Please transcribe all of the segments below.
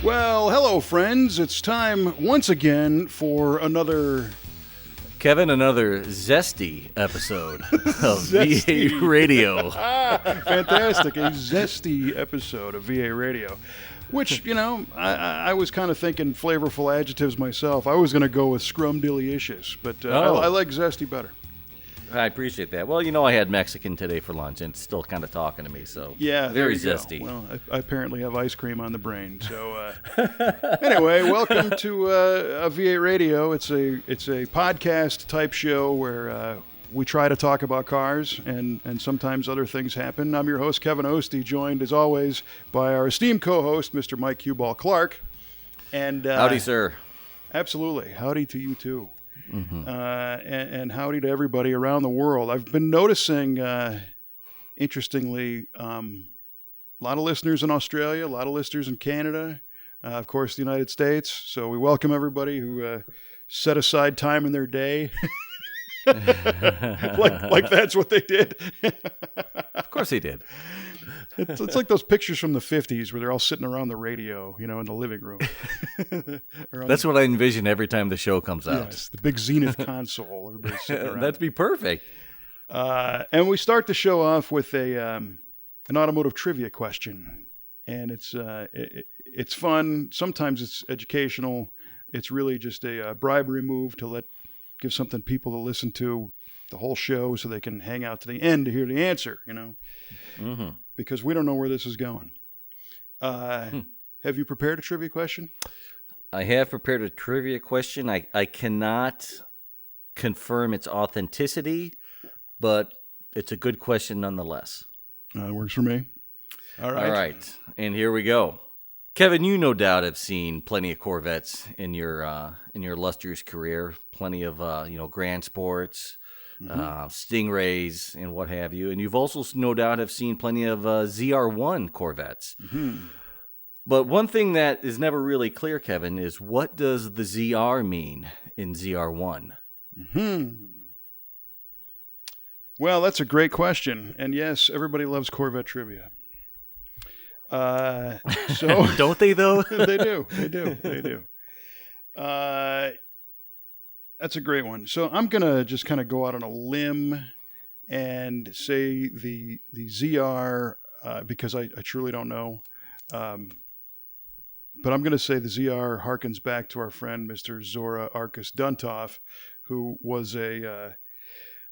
Well, hello, friends. It's time once again for another... Kevin, another zesty episode of VA Radio. Fantastic. A zesty episode of VA Radio. Which, you know, I was kind of thinking flavorful adjectives myself. I was going to go with scrumdiddlyicious, but I like zesty better. I appreciate that. Well, you know, I had Mexican today for lunch, and it's still kind of talking to me, so yeah, very zesty. Well, I apparently have ice cream on the brain. So anyway, welcome to VA Radio. It's a podcast type show where we try to talk about cars, and sometimes other things happen. I'm your host, Kevin Oeste, joined as always by our esteemed co-host, Mr. Mike Q-Ball Clarke. And howdy, sir. Absolutely. Howdy to you, too. Mm-hmm. And howdy to everybody around the world. I've been noticing, interestingly, a lot of listeners in Australia, a lot of listeners in Canada, of course, the United States. So we welcome everybody who set aside time in their day. like that's what they did. Of course they did. It's like those pictures from the 50s where they're all sitting around the radio, you know, in the living room. That's what I envision every time the show comes out. Yes, the big Zenith console. Everybody's sitting around. That'd be perfect. And we start the show off with an automotive trivia question. And it's fun. Sometimes it's educational. It's really just a bribery move to give something people to listen to the whole show so they can hang out to the end to hear the answer, you know. Mm-hmm. Because we don't know where this is going. Have you prepared a trivia question? I have prepared a trivia question. I cannot confirm its authenticity, but it's a good question nonetheless. Works for me. All right. And here we go. Kevin, you no doubt have seen plenty of Corvettes in your illustrious career. Plenty of Grand Sports, Stingrays, and what have you. And you've also no doubt have seen plenty of ZR1 Corvettes. Mm-hmm. But one thing that is never really clear, Kevin, is what does the ZR mean in ZR1? Mm-hmm. Well, that's a great question. And yes, everybody loves Corvette trivia. So don't they though? They do. That's a great one. So I'm gonna just kind of go out on a limb and say the ZR because I truly don't know, but I'm gonna say the ZR harkens back to our friend Mr. Zora Arkus Duntov, who was a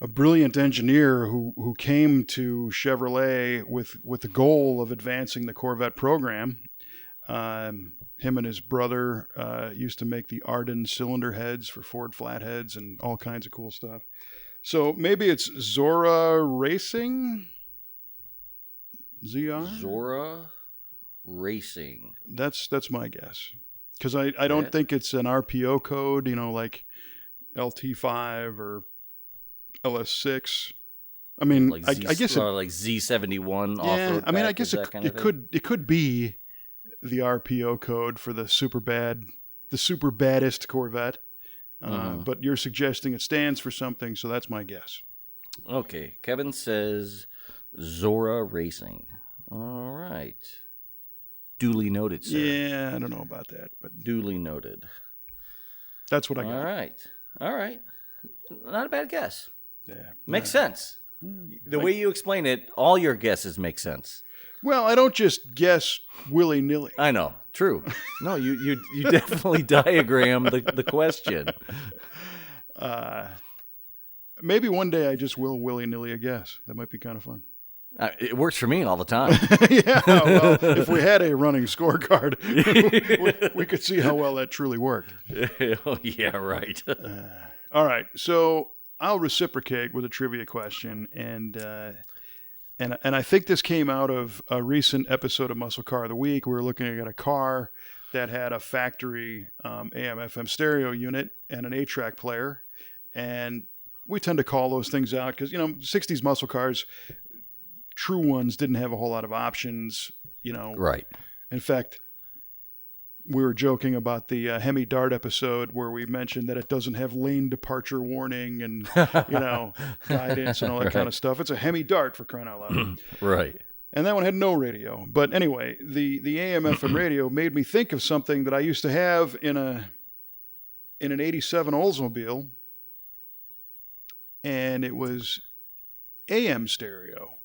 brilliant engineer who came to Chevrolet with the goal of advancing the Corvette program. Him and his brother used to make the Arden cylinder heads for Ford flatheads and all kinds of cool stuff. So maybe it's Zora Racing? ZR? Zora Racing. That's my guess. Because I don't think it's an RPO code, you know, like LT5 or LS6. I mean, like I guess like Z71. Yeah, I mean, I guess it could be the RPO code for the super baddest Corvette. But you're suggesting it stands for something, so that's my guess. Okay, Kevin says Zora Racing. All right. Duly noted, sir. Yeah, I don't know about that, but duly noted. That's what I got. All right. Not a bad guess. Yeah. Makes sense. The way you explain it, all your guesses make sense. Well, I don't just guess willy-nilly. I know. True. No, you definitely diagram the question. Maybe one day I just will willy-nilly a guess. That might be kind of fun. It works for me all the time. Yeah, well, if we had a running scorecard, we could see how well that truly worked. Oh, yeah, right. All right, so I'll reciprocate with a trivia question, and I think this came out of a recent episode of Muscle Car of the Week. We were looking at a car that had a factory AM/FM stereo unit and an 8-track player, and we tend to call those things out because, you know, 60s muscle cars, true ones, didn't have a whole lot of options, you know. Right. In fact, we were joking about the Hemi Dart episode where we mentioned that it doesn't have lane departure warning and, you know, guidance and all that kind of stuff. It's a Hemi Dart, for crying out loud. Right. And that one had no radio. But anyway, the AM FM radio made me think of something that I used to have in an 87 Oldsmobile. And it was AM stereo.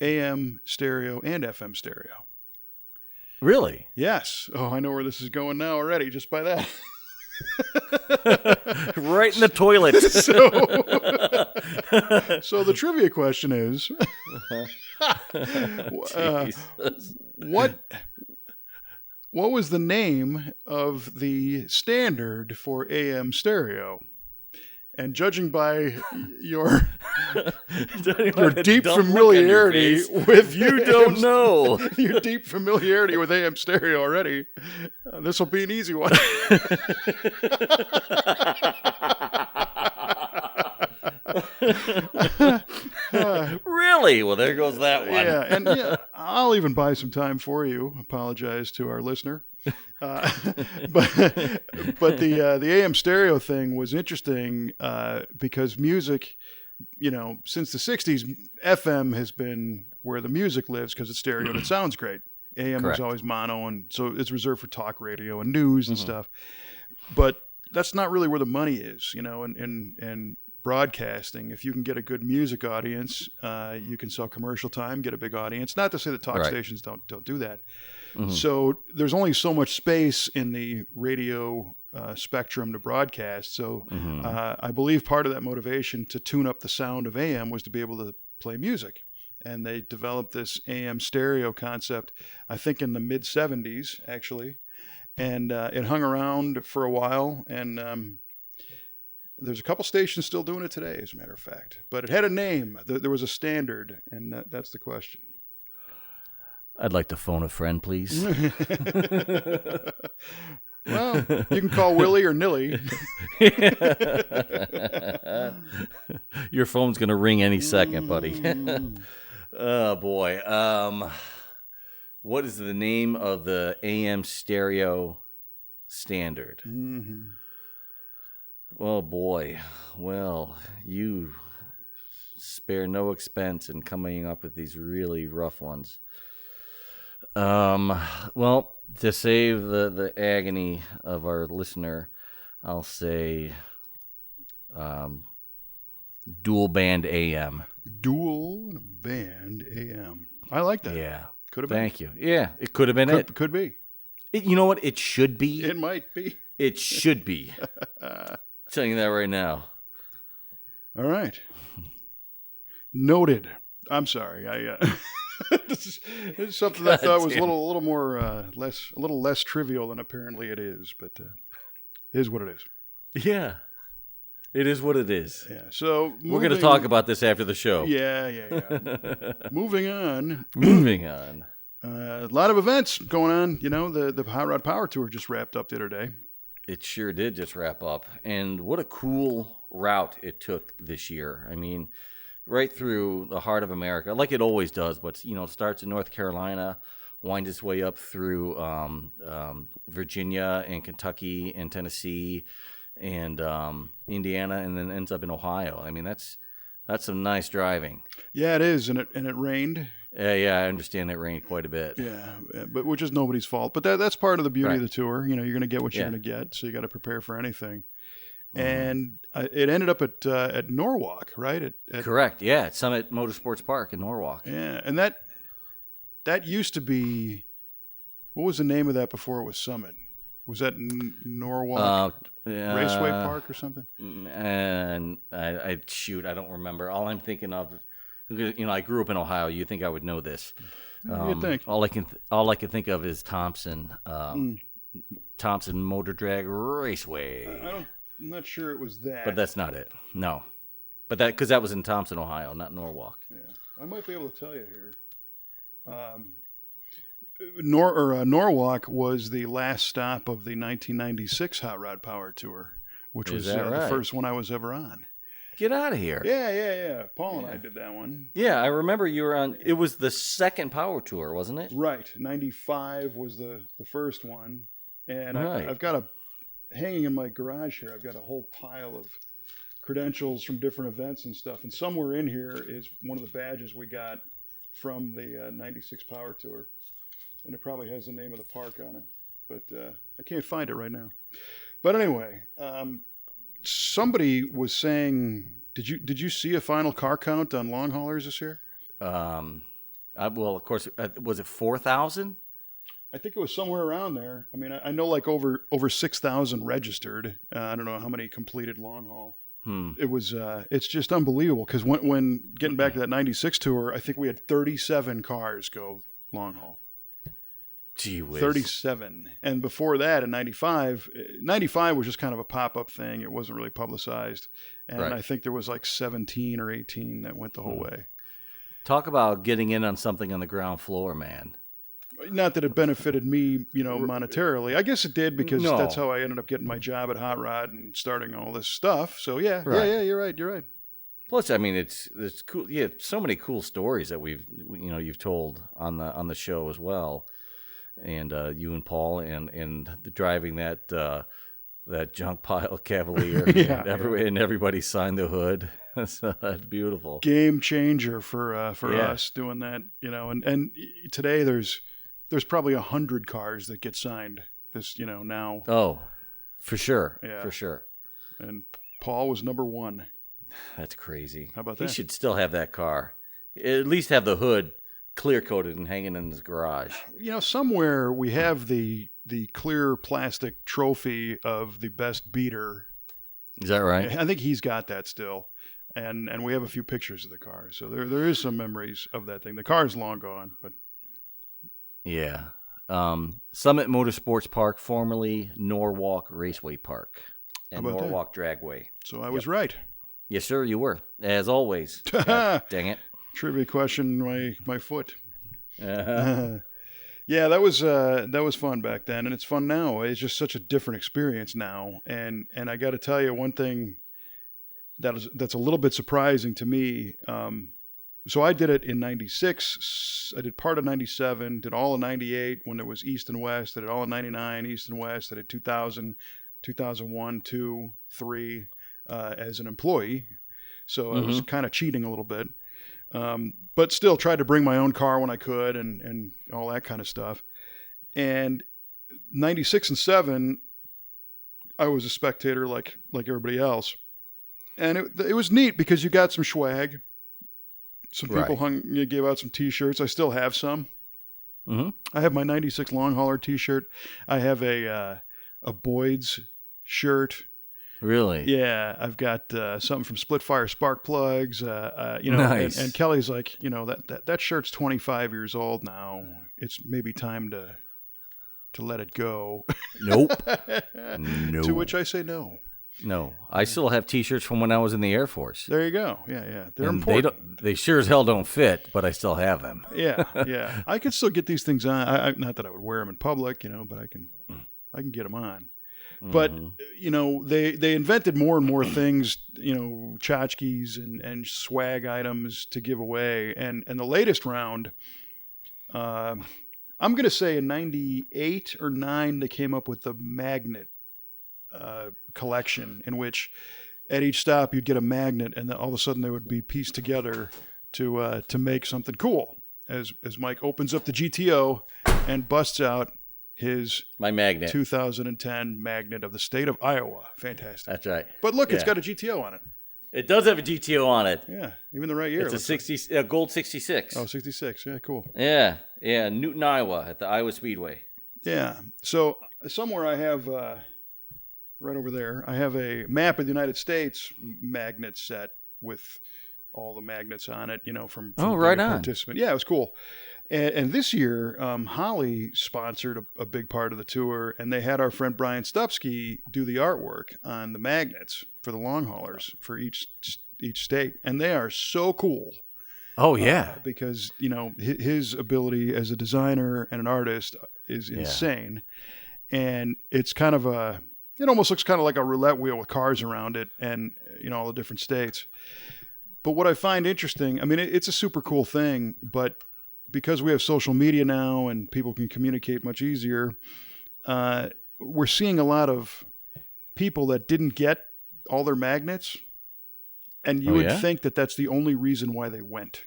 AM stereo and FM stereo. Really? Yes. Oh, I know where this is going now already, just by that. Right in the toilet. So the trivia question is, what was the name of the standard for AM stereo? And judging by your deep familiarity with you don't know your deep familiarity with AM stereo already, this will be an easy one. Really? Well, there goes that one. Yeah, and yeah, I'll even buy some time for you. Apologize to our listener. But the AM stereo thing was interesting because music, since the 60s, FM has been where the music lives because it's stereo and it sounds great. AM Correct. was always mono, and so it's reserved for talk radio and news and stuff. But that's not really where the money is, and broadcasting. If you can get a good music audience, you can sell commercial time, get a big audience. Not to say that talk stations don't do that. So there's only so much space in the radio spectrum to broadcast. So I believe part of that motivation to tune up the sound of AM was to be able to play music. And they developed this AM stereo concept, I think in the mid 70s, actually. And it hung around for a while. And there's a couple stations still doing it today, as a matter of fact. But it had a name. There was a standard, and that's the question. I'd like to phone a friend, please. Well, you can call Willie or Nilly. Your phone's going to ring any second, buddy. Oh, boy. What is the name of the AM stereo standard? Oh, boy. Well, you spare no expense in coming up with these really rough ones. Well, to save the agony of our listener, I'll say dual band AM. Dual band AM. I like that. Yeah. Could have been. Thank you. Yeah, it could have been it. Could be. You know what? It should be. It might be. It should be. I'm telling you that right now. All right. Noted. I'm sorry. This is something I thought was a little more less trivial than apparently it is, but it is what it is. Yeah, it is what it is. Yeah. So we're going to talk about this after the show. Yeah. Moving on. A lot of events going on. The Hot Rod Power Tour just wrapped up the other day. It sure did just wrap up, and what a cool route it took this year. I mean, right through the heart of America, like it always does, but, it starts in North Carolina, winds its way up through Virginia and Kentucky and Tennessee and Indiana, and then ends up in Ohio. I mean, that's some nice driving. Yeah, it is, and it rained. Yeah, I understand it rained quite a bit. Yeah, but which is nobody's fault. But that's part of the beauty of the tour. You're going to get what you're going to get, so you got to prepare for anything. And it ended up at Norwalk, right? Correct. Yeah, at Summit Motorsports Park in Norwalk. Yeah, and that used to be, what was the name of that before it was Summit? Was that Norwalk Raceway Park or something? And I don't remember. All I'm thinking of, I grew up in Ohio. You think I would know this? You'd think. All I can think of is Thompson Motor Drag Raceway. I'm not sure it was that. But that's not it. No. But because that was in Thompson, Ohio, not Norwalk. Yeah. I might be able to tell you here. Norwalk was the last stop of the 1996 Hot Rod Power Tour, which was the first one I was ever on. Get out of here. Yeah. Paul and I did that one. Yeah, I remember you were on. It was the second Power Tour, wasn't it? Right. 95 was the first one. And I've got hanging in my garage here, I've got a whole pile of credentials from different events and stuff. And somewhere in here is one of the badges we got from the 96 Power Tour. And it probably has the name of the park on it. But I can't find it right now. But anyway, somebody was saying, did you see a final car count on long haulers this year? Well, of course, was it 4,000? I think it was somewhere around there. I mean, I know like over 6,000 registered. I don't know how many completed long haul. It was it's just unbelievable because when getting back to that 96 tour, I think we had 37 cars go long haul. Gee whiz. 37. And before that in 95 was just kind of a pop-up thing. It wasn't really publicized. And Right. I think there was like 17 or 18 that went the whole way. Talk about getting in on something on the ground floor, man. Not that it benefited me, monetarily. I guess it did because No. that's how I ended up getting my job at Hot Rod and starting all this stuff. So yeah, Right. yeah, you're right. Plus, I mean, it's cool. Yeah, so many cool stories that you've told on the show as well, and you and Paul and the driving that junk pile Cavalier, and everybody signed the hood. So that's beautiful. Game changer for us doing that, and today there's probably 100 cars that get signed this, now. Oh, for sure. Yeah. For sure. And Paul was number 1. That's crazy. How about He that? should still have that car. At least have the hood clear coated and hanging in his garage. Somewhere we have the clear plastic trophy of the best beater. Is that right? I think he's got that still. And we have a few pictures of the car. So there is some memories of that thing. The car is long gone, but Yeah. Summit Motorsports Park, formerly Norwalk Raceway Park and How about that? Norwalk Dragway. so I was right. Yes, sir, you were. As always. God dang it. Trivia question, my foot. Uh-huh. Yeah, that was fun back then, and it's fun now. It's just such a different experience now. And I got to tell you one thing that's a little bit surprising to me. So I did it in 96. I did part of 97, did all of 98 when it was East and West. I did all of 99, East and West. I did 2000, 2001, 2, 3 as an employee. So I was kind of cheating a little bit. But still tried to bring my own car when I could and all that kind of stuff. And 96 and 7, I was a spectator like everybody else. And it was neat because you got some swag. Some people gave out some T-shirts. I still have some. Mm-hmm. I have my 96 long hauler T-shirt. I have a Boyd's shirt. Really? Yeah, I've got something from Split Fire Spark Plugs. Nice. And Kelly's like, that shirt's 25 years old now. It's maybe time to let it go. Nope. To which I say no. No. I still have T-shirts from when I was in the Air Force. There you go. Yeah. They're And important. they sure as hell don't fit, but I still have them. Yeah. I can still get these things on. Not that I would wear them in public, but I can get them on. But, they invented more and more things, tchotchkes and swag items to give away. And the latest round, I'm going to say in 98 or 9, they came up with the magnet collection, in which at each stop you'd get a magnet, and then all of a sudden they would be pieced together to make something cool. As Mike opens up the GTO and busts out my magnet, 2010 magnet of the state of Iowa. Fantastic. That's right. But look, it's got a GTO on it. It does have a GTO on it. Yeah, even the right year. It's a gold 66. Oh, 66. Yeah, cool. Yeah, Newton, Iowa, at the Iowa Speedway. Yeah. So somewhere I have, right over there, I have a map of the United States magnet set with all the magnets on it, from right on. participant. Yeah, it was cool. And this year, Holly sponsored a big part of the tour, and they had our friend Brian Stupsky do the artwork on the magnets for the long haulers for each state, and they are so cool. Oh yeah, because his ability as a designer and an artist is insane, and it's kind of it almost looks kind of like a roulette wheel with cars around it, and all the different states. But what I find interesting, I mean, it's a super cool thing, but because we have social media now and people can communicate much easier, we're seeing a lot of people that didn't get all their magnets, and you would think that that's the only reason why they went.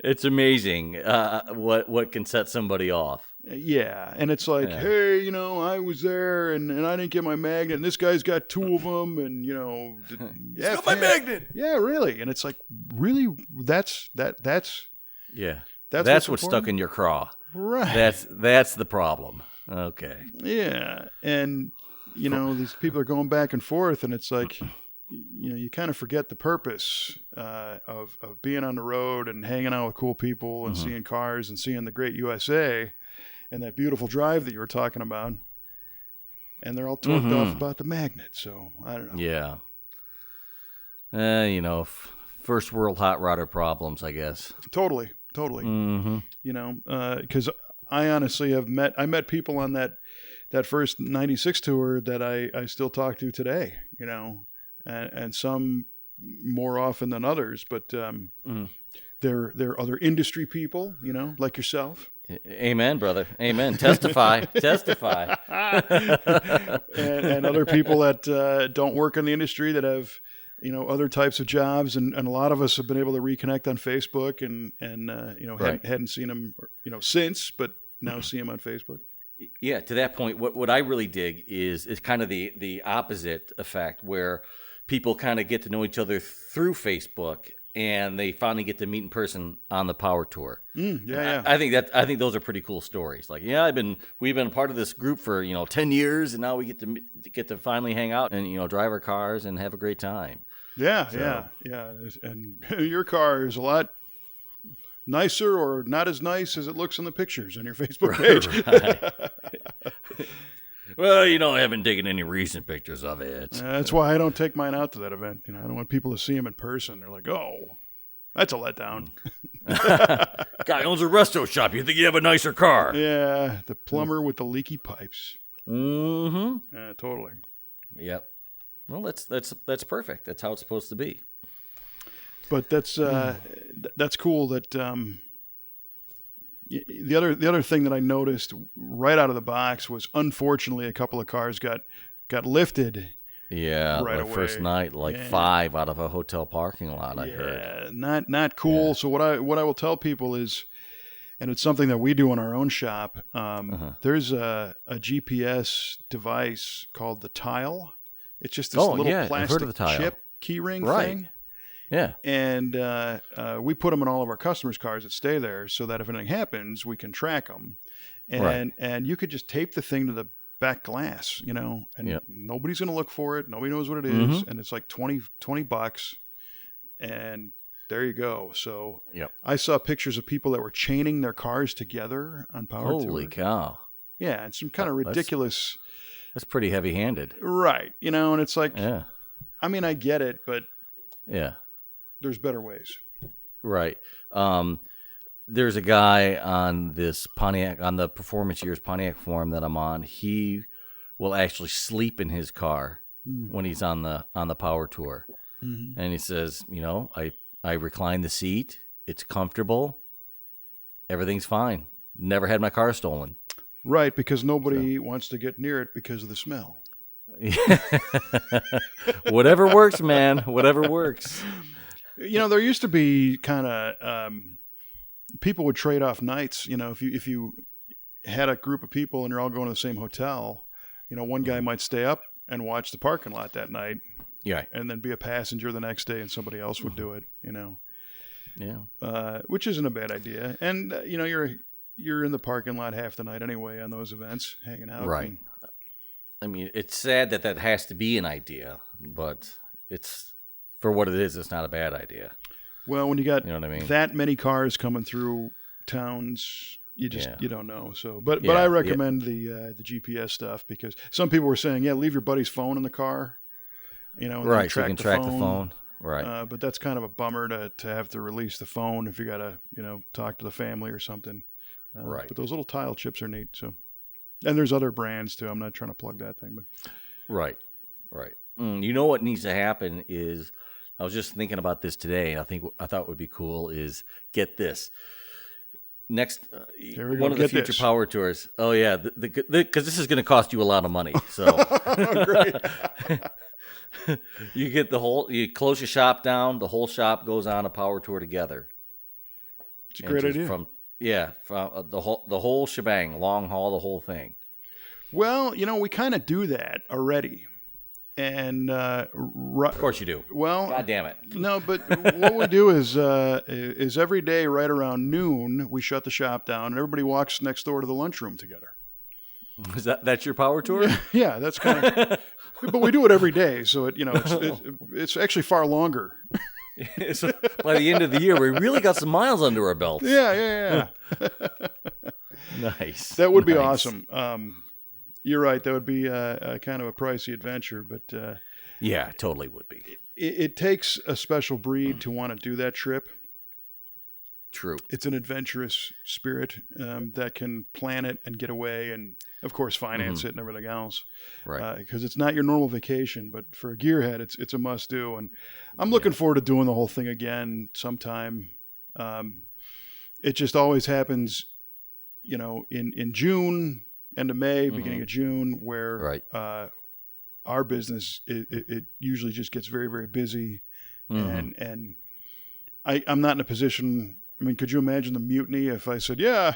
It's amazing what can set somebody off. Yeah, and it's like, hey, I was there and I didn't get my magnet, and this guy's got 2 of them, and he's got my magnet. Yeah, really, and it's like, really, that's what's stuck in your craw. Right. That's the problem. Okay. Yeah, and these people are going back and forth, and it's like, you kind of forget the purpose of being on the road and hanging out with cool people and seeing cars and seeing the great USA. And that beautiful drive that you were talking about, and they're all torqued off about the magnet. So I don't know. Yeah, first world hot rodder problems, I guess. Totally. Because I honestly I met people on that first '96 tour that I still talk to today. And some more often than others, but they're other industry people, like yourself. Amen, brother. Amen. Testify. Testify. and other people that don't work in the industry that have, other types of jobs. And a lot of us have been able to reconnect on Facebook and Right. hadn't seen them, since, but now see them on Facebook. Yeah, to that point, what I really dig is kind of the opposite effect, where people kind of get to know each other through Facebook, and they finally get to meet in person on the power tour. Yeah. I think those are pretty cool stories. Like, we've been a part of this group for 10 years, and now we get to finally hang out and drive our cars and have a great time. Yeah. And your car is a lot nicer or not as nice as it looks in the pictures on your Facebook page. Right. Well, I haven't taken any recent pictures of it. That's why I don't take mine out to that event. I don't want people to see them in person. They're like, oh, that's a letdown. Guy owns a resto shop. You think you have a nicer car? Yeah, the plumber with the leaky pipes. Mm-hmm. Yeah, totally. Yep. Well, that's perfect. That's how it's supposed to be. But that's cool. That the other thing that I noticed right out of the box was, unfortunately, a couple of cars got lifted. Yeah, right the away. first night, 5 out of a hotel parking lot. I heard. Not cool. Yeah. So what I will tell people is, and it's something that we do in our own shop. There's a GPS device called the Tile. It's just this little plastic chip keyring thing. Yeah. And we put them in all of our customers' cars that stay there, so that if anything happens, we can track them. And you could just tape the thing to the back glass, and nobody's going to look for it. Nobody knows what it is. And it's like $20. And there you go. So I saw pictures of people that were chaining their cars together on power tour. Holy cow. Yeah. And some kind of ridiculous. That's pretty heavy handed. Right. And it's like, I mean, I get it, but there's better ways. Right. There's a guy on this Pontiac, on the Performance Years Pontiac forum that I'm on. He will actually sleep in his car when he's on the power tour. Mm-hmm. And he says, I recline the seat. It's comfortable. Everything's fine. Never had my car stolen. Right, because nobody wants to get near it because of the smell. Whatever works, man. Whatever works. There used to be kind of people would trade off nights. If you had a group of people and you're all going to the same hotel, one guy might stay up and watch the parking lot that night, and then be a passenger the next day, and somebody else would do it. Which isn't a bad idea. And you're in the parking lot half the night anyway on those events, hanging out. Right. I mean, it's sad that has to be an idea, but it's, for what it is, it's not a bad idea. Well, when you got what I mean? That many cars coming through towns, you just you don't know. So, but I recommend the GPS stuff, because some people were saying, leave your buddy's phone in the car, and right, so you can track the phone. Right. But that's kind of a bummer to have to release the phone if you got to talk to the family or something. Right. But those little tile chips are neat. So, and there's other brands too. I'm not trying to plug that thing, but right. What needs to happen is, I was just thinking about this today, and I thought would be cool is, get this. Next, one of the future power tours. Oh yeah, because this is going to cost you a lot of money. So, great. You close your shop down, the whole shop goes on a power tour together. It's a great idea. From the whole shebang, long haul, the whole thing. Well, we kind of do that already. And of course you do. Well, God damn it. No, but what we do is every day right around noon we shut the shop down and everybody walks next door to the lunchroom together. Is that's your power tour? Yeah, that's kind of. But we do it every day, so it's actually far longer. So by the end of the year, we really got some miles under our belts. Yeah. Nice. That would be awesome. You're right. That would be a kind of a pricey adventure, but yeah, it totally would be. It takes a special breed to want to do that trip. True. It's an adventurous spirit that can plan it and get away and, of course, finance it and everything else. Right. Because it's not your normal vacation, but for a gearhead, it's a must-do. And I'm looking forward to doing the whole thing again sometime. It just always happens, in June, end of May, beginning of June, where our business, it usually just gets very, very busy. And I'm not in a position... I mean, could you imagine the mutiny if I said, yeah,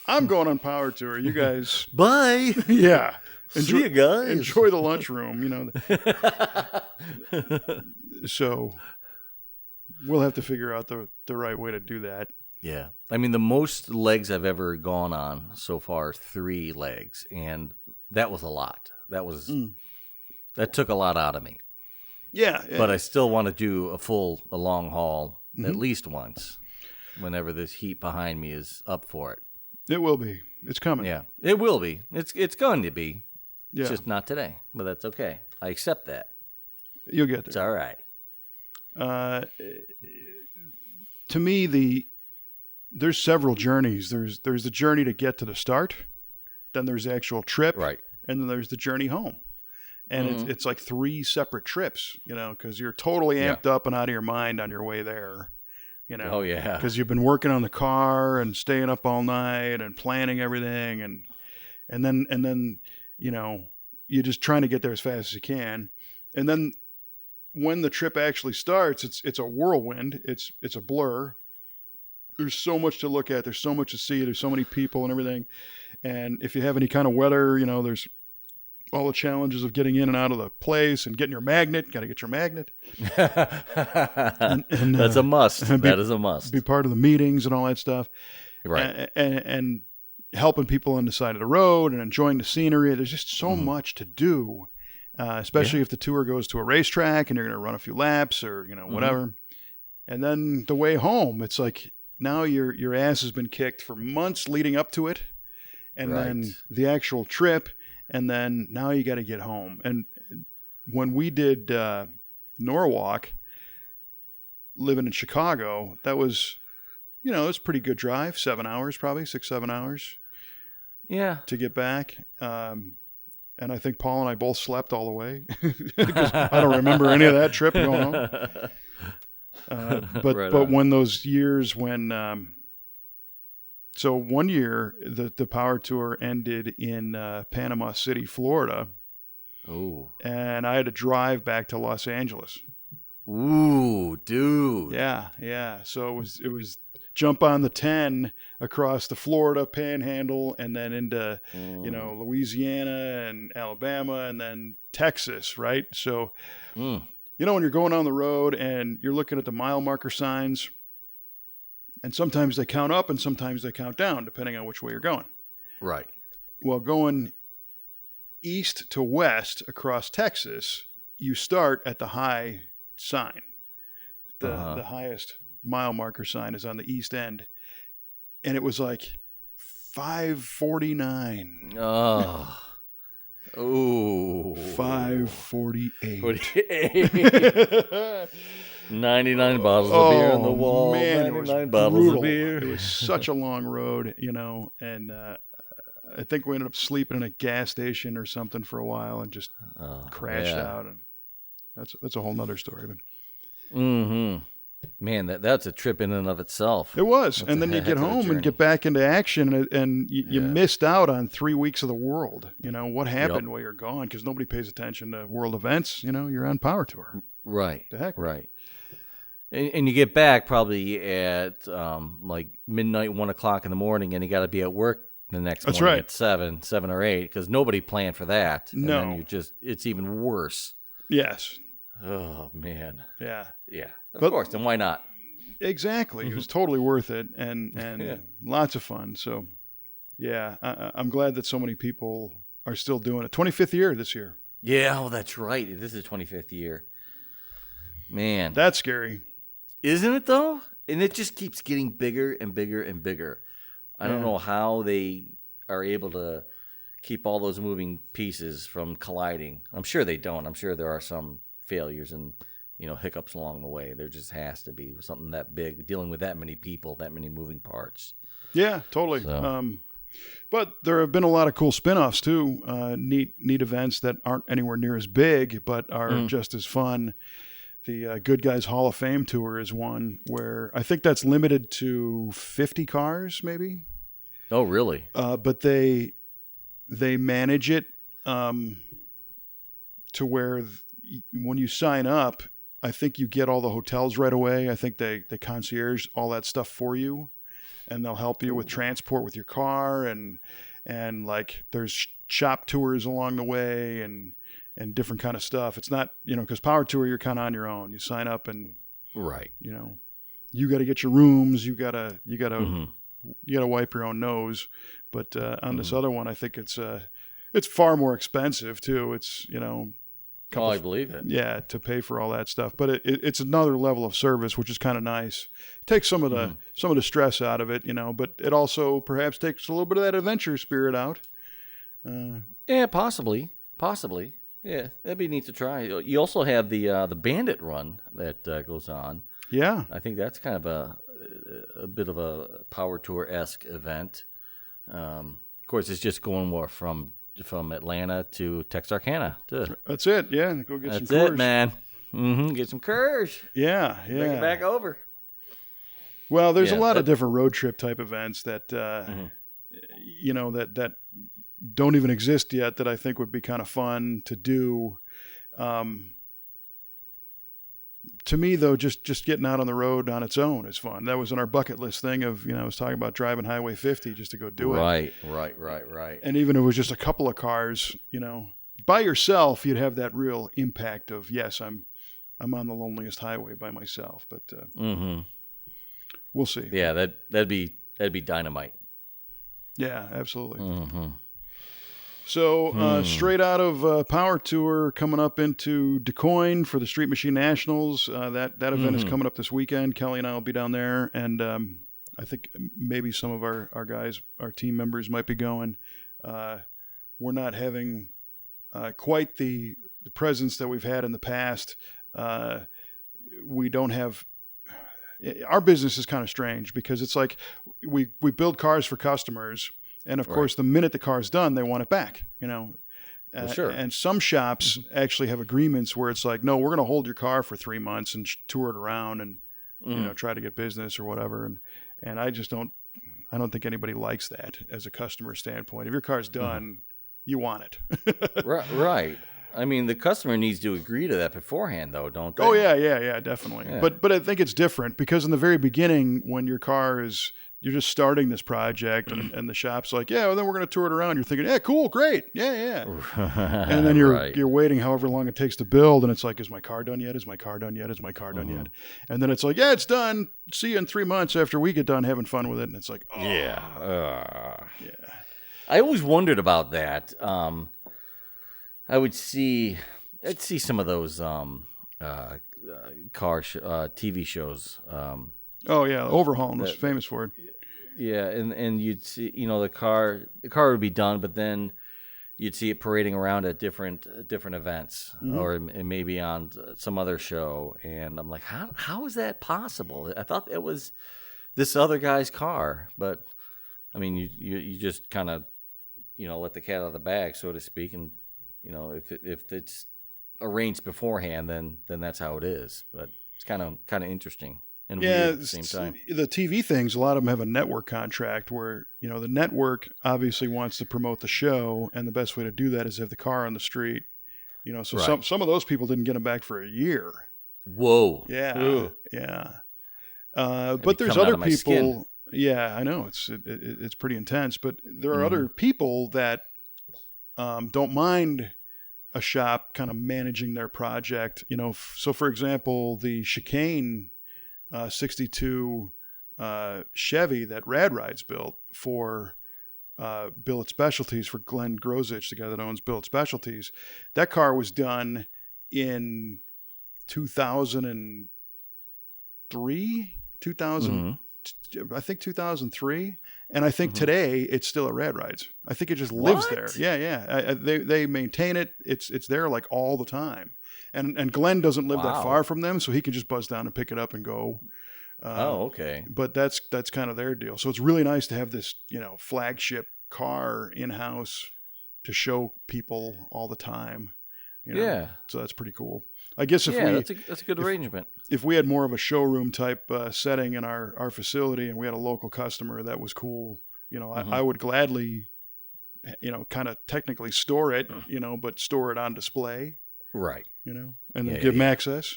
I'm going on power tour. You guys. Bye. Yeah. See you guys. Enjoy the lunchroom, So we'll have to figure out the right way to do that. Yeah. I mean, the most legs I've ever gone on so far, 3 legs. And that was a lot. That took a lot out of me. Yeah. But I still want to do a long haul at least once. Whenever this heat behind me is up for it. It will be. It's coming. Yeah, it will be. It's going to be. Yeah. It's just not today, but that's okay. I accept that. You'll get there. It's all right. To me, there's several journeys. There's the journey to get to the start, then there's the actual trip, right, and then there's the journey home. And it's like 3 separate trips, because you're totally amped up and out of your mind on your way there. Oh yeah, because you've been working on the car and staying up all night and planning everything, and then you're just trying to get there as fast as you can, and then when the trip actually starts, it's a whirlwind. It's a blur. There's so much to look at. There's so much to see. There's so many people and everything, and if you have any kind of weather, there's all the challenges of getting in and out of the place and getting your magnet. Got to get your magnet. and that's a must. That is a must. Be part of the meetings and all that stuff. Right. And helping people on the side of the road and enjoying the scenery. There's just so much to do, especially if the tour goes to a racetrack and you're going to run a few laps or, whatever. And then the way home, it's like now your ass has been kicked for months leading up to it. And then the actual trip. And then now you got to get home. And when we did Norwalk, living in Chicago, that was, it was a pretty good drive. 7 hours, probably 6-7 hours. Yeah. To get back. And I think Paul and I both slept all the way because I don't remember any of that trip going home. But when those years when. So one year, the power tour ended in Panama City, Florida. Oh. And I had to drive back to Los Angeles. Ooh, dude. Yeah. So it was jump on the 10 across the Florida Panhandle and then into, Louisiana and Alabama and then Texas, right? So, when you're going on the road and you're looking at the mile marker signs, and sometimes they count up and sometimes they count down, depending on which way you're going. Right. Well, going east to west across Texas, you start at the high sign. The highest mile marker sign is on the east end. And it was like 549. Oh. 548. 48. 99 bottles of beer on the wall. Man, 99 bottles of beer. It was such a long road, and I think we ended up sleeping in a gas station or something for a while and just crashed out. And that's a whole nother story. But man, Man, that's a trip in and of itself. It was. That's and then you get home and get back into action, and you missed out on 3 weeks of the world. What happened while you're gone, because nobody pays attention to world events. You're on Power Tour. Right. The heck. Right. And you get back probably at like midnight, 1 o'clock in the morning, and you got to be at work the next morning at 7 or 8, because nobody planned for that. No. And then it's even worse. Yes. Oh, man. Yeah. Yeah. Of course. And why not? Exactly. It was totally worth it, and lots of fun. So, yeah, I'm glad that so many people are still doing it. 25th year this year. Yeah. Oh, that's right. This is the 25th year. Man. That's scary. Isn't it, though? And it just keeps getting bigger and bigger and bigger. I don't know how they are able to keep all those moving pieces from colliding. I'm sure they don't. I'm sure there are some failures and hiccups along the way. There just has to be something that big, dealing with that many people, that many moving parts. Yeah, totally. So. But there have been a lot of cool spin-offs too. Neat events that aren't anywhere near as big, but are just as fun. The Good Guys Hall of Fame tour is one where I think that's limited to 50 cars, maybe. Oh, really? But they manage it to where when you sign up, I think you get all the hotels right away. I think they concierge all that stuff for you, and they'll help you with transport with your car, and like there's shop tours along the way, and different kind of stuff. It's not, because Power Tour, you're kind of on your own. You sign up and right. You got to get your rooms. You got to wipe your own nose. But on this other one, I think it's far more expensive too. It's, I believe it. Yeah, to pay for all that stuff. But it's another level of service, which is kind of nice. It takes some of the stress out of it, but it also perhaps takes a little bit of that adventure spirit out. Yeah, possibly. Yeah, that'd be neat to try. You also have the Bandit Run that goes on. Yeah, I think that's kind of a bit of a Power Tour-esque event. Of course, it's just going more from Atlanta to Texarkana. That's it. Yeah, go get some Coors. That's it, man. Get some Coors. Yeah. Bring it back over. Well, there's a lot of different road trip type events that that don't even exist yet that I think would be kind of fun to do. To me, though, just getting out on the road on its own is fun. That was in our bucket list thing of, I was talking about driving Highway 50 just to go do it. Right. And even if it was just a couple of cars, by yourself, you'd have that real impact of, yes, I'm on the loneliest highway by myself. But we'll see. Yeah, that'd be dynamite. Yeah, absolutely. So straight out of Power Tour, coming up into DuQuoin for the Street Machine Nationals. That event is coming up this weekend. Kelly and I will be down there, and I think maybe some of our guys, our team members, might be going. We're not having quite the presence that we've had in the past. We don't have. Our business is kind of strange because it's like we build cars for customers. And, of course, the minute the car's done, they want it back, Sure. And some shops actually have agreements where it's like, no, we're going to hold your car for 3 months and tour it around and, try to get business or whatever. And I just don't think anybody likes that as a customer standpoint. If your car's done, you want it. Right. I mean, the customer needs to agree to that beforehand, though, don't they? Oh, yeah, definitely. Yeah. But I think it's different because in the very beginning, when your car is... You're just starting this project, and the shop's like, yeah, well, then we're going to tour it around. You're thinking, yeah, cool, great, yeah. And then you're waiting however long it takes to build, and it's like, is my car done yet? Is my car done yet? Is my car done yet? And then it's like, yeah, it's done. See you in 3 months after we get done having fun with it. And it's like, oh. Yeah. I always wondered about that. I'd see some of those TV shows. Oh yeah, Overhauling was famous for it. Yeah, and you'd see, the car would be done, but then you'd see it parading around at different events, or maybe on some other show, and I'm like, how is that possible? I thought it was this other guy's car, but I mean, you just kind of, let the cat out of the bag, so to speak, and if it's arranged beforehand, then that's how it is. But it's kind of interesting. and Yeah, weird at the same time. the TV things, a lot of them have a network contract where, the network obviously wants to promote the show, and the best way to do that is have the car on the street. So Right. some of those people didn't get them back for a year. Whoa. Yeah, Ooh. yeah. I'd be But there's coming out other of my skin. people. Yeah, I know it's pretty intense. But there are Mhm. other people that don't mind a shop kind of managing their project. So for example, the Chicane 62 Chevy that Rad Rides built for Billet Specialties, for Glenn Grosich, the guy that owns Billet Specialties. That car was done in 2003, 2000, Mhm. I think 2003, and I think Mhm. today it's still at Rad Rides. I think it just lives there. What? Yeah, yeah. They maintain it. It's there like all the time, and Glenn doesn't live that far Wow. from them, so he can just buzz down and pick it up and go. Oh, okay. But that's kind of their deal. So it's really nice to have this flagship car in house to show people all the time. Yeah. So that's pretty cool. I guess Yeah, that's a good arrangement. if we had more of a showroom type setting in our facility, and we had a local customer that was cool, I Mhm. would gladly, kind of technically store it, but store it on display, Right. and Yeah, give them yeah. access,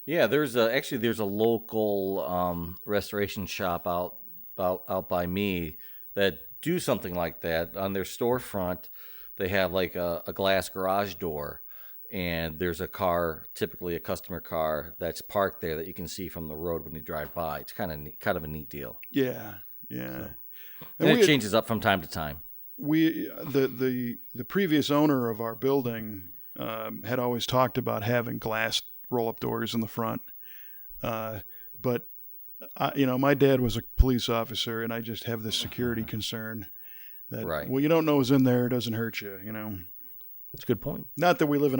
Yeah, there's a local restoration shop out by me that do something like that. On their storefront, they have like a glass garage door, and there's a car, typically a customer car, that's parked there that you can see from the road when you drive by. It's kind of a neat deal. Yeah, yeah. So, And and it changes up from time to time. the previous owner of our building had always talked about having glass roll-up doors in the front, but my dad was a police officer, and I just have this security concern that Right. you don't know what's in there, it doesn't hurt you, That's a good point. Not that we live in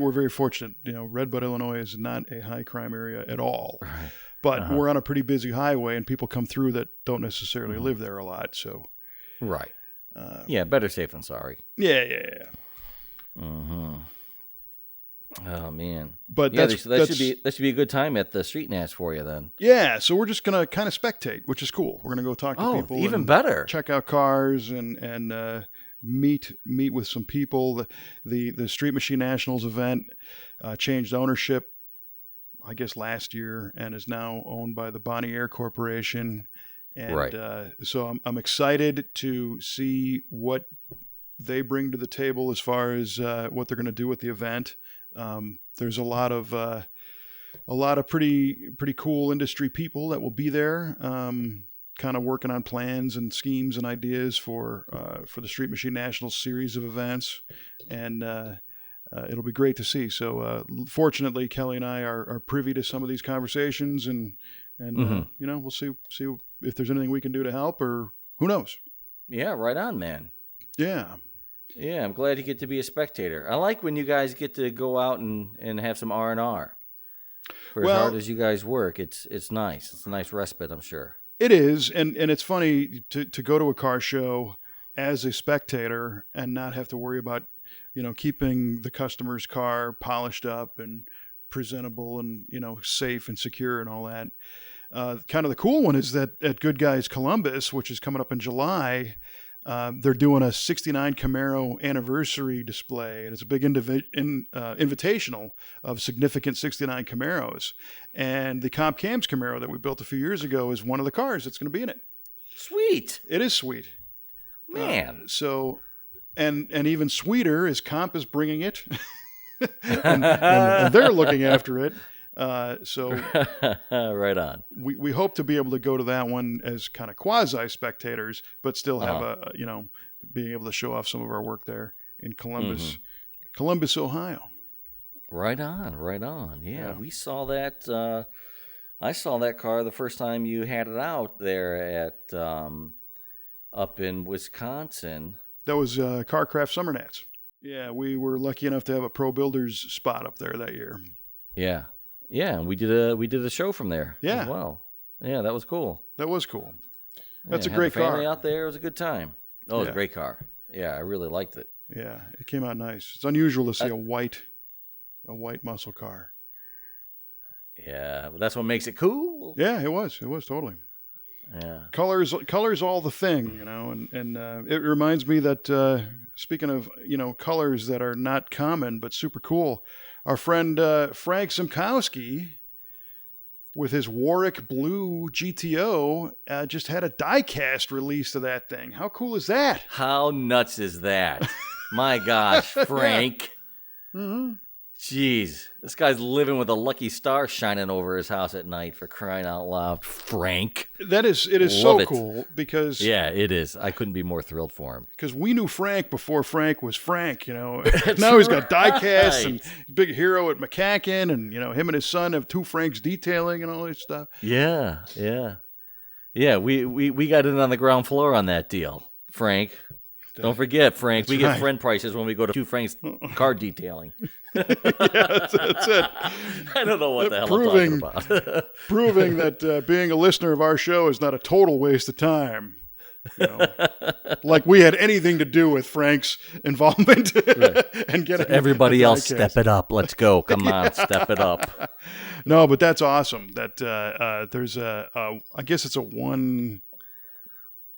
we're very fortunate, Red Bud, Illinois is not a high crime area at all, Right. but we're on a pretty busy highway, and people come through that don't necessarily Mhm. live there a lot, so Right. Yeah, better safe than sorry. yeah. Mm-hmm. Oh man. But Yeah, that should be a good time at the Street Nats for you then. Yeah, so we're just gonna kind of spectate, which is cool. We're gonna go talk to Oh, people, even and better. check out cars, and meet with some people. The Street Machine Nationals event changed ownership, I guess, last year, and is now owned by the Bonnie Air Corporation. And Right. so I'm excited to see what they bring to the table as far as what they're going to do with the event. There's a lot of pretty cool industry people that will be there, kind of working on plans and schemes and ideas for the Street Machine National series of events, and it'll be great to see. So fortunately, Kelly and I are privy to some of these conversations, and we'll see if there's anything we can do to help, or who knows. Yeah, right on, man. Yeah. Yeah, I'm glad you get to be a spectator. I like when you guys get to go out and have some R&R. For as hard as you guys work, it's nice. It's a nice respite, I'm sure. It is, and it's funny to go to a car show as a spectator and not have to worry about, keeping the customer's car polished up and presentable and, safe and secure and all that. Kind of the cool one is that at Good Guys Columbus, which is coming up in July, they're doing a 69 Camaro anniversary display, and it's a big invitational of significant 69 Camaros. And the Comp Cams Camaro that we built a few years ago is one of the cars that's going to be in it. Sweet. It is sweet. Man. So, and even sweeter is Comp is bringing it, and they're looking after it. So right on. We hope to be able to go to that one as kind of quasi spectators, but still have being able to show off some of our work there in Columbus, Ohio. Right on, right on. Yeah, we saw that. I saw that car the first time you had it out there at up in Wisconsin. That was Carcraft Summer Nats. Yeah, we were lucky enough to have a Pro Builders spot up there that year. Yeah. Yeah, and we did a show from there as well. Yeah, that was cool. That was cool. That's a had great the family car. out there. It was a good time. Oh, it was a great car. Yeah, I really liked it. Yeah, it came out nice. It's unusual to see a white muscle car. Yeah, but that's what makes it cool. Yeah, it was totally. Yeah. Colors all the thing, and it reminds me that speaking of, colors that are not common but super cool, our friend Frank Szymkowski with his Warwick Blue GTO just had a die-cast release of that thing. How cool is that? How nuts is that? My gosh, Frank. Yeah. Mm-hmm. Jeez, this guy's living with a lucky star shining over his house at night, for crying out loud. Frank. It is so cool because... Yeah, it is. I couldn't be more thrilled for him. Because we knew Frank before Frank was Frank, Now he's got die-casts and big hero at McCacken, and, him and his son have 2 Franks detailing and all this stuff. Yeah. Yeah, we got in on the ground floor on that deal, Frank. Don't forget, Frank, we get friend prices when we go to 2 Frank's car detailing. Yeah, that's it. I don't know what the hell I'm talking about. Proving that being a listener of our show is not a total waste of time. Like we had anything to do with Frank's involvement and getting everybody else step it up. Let's go. Come on, step it up. No, but that's awesome. That there's I guess it's a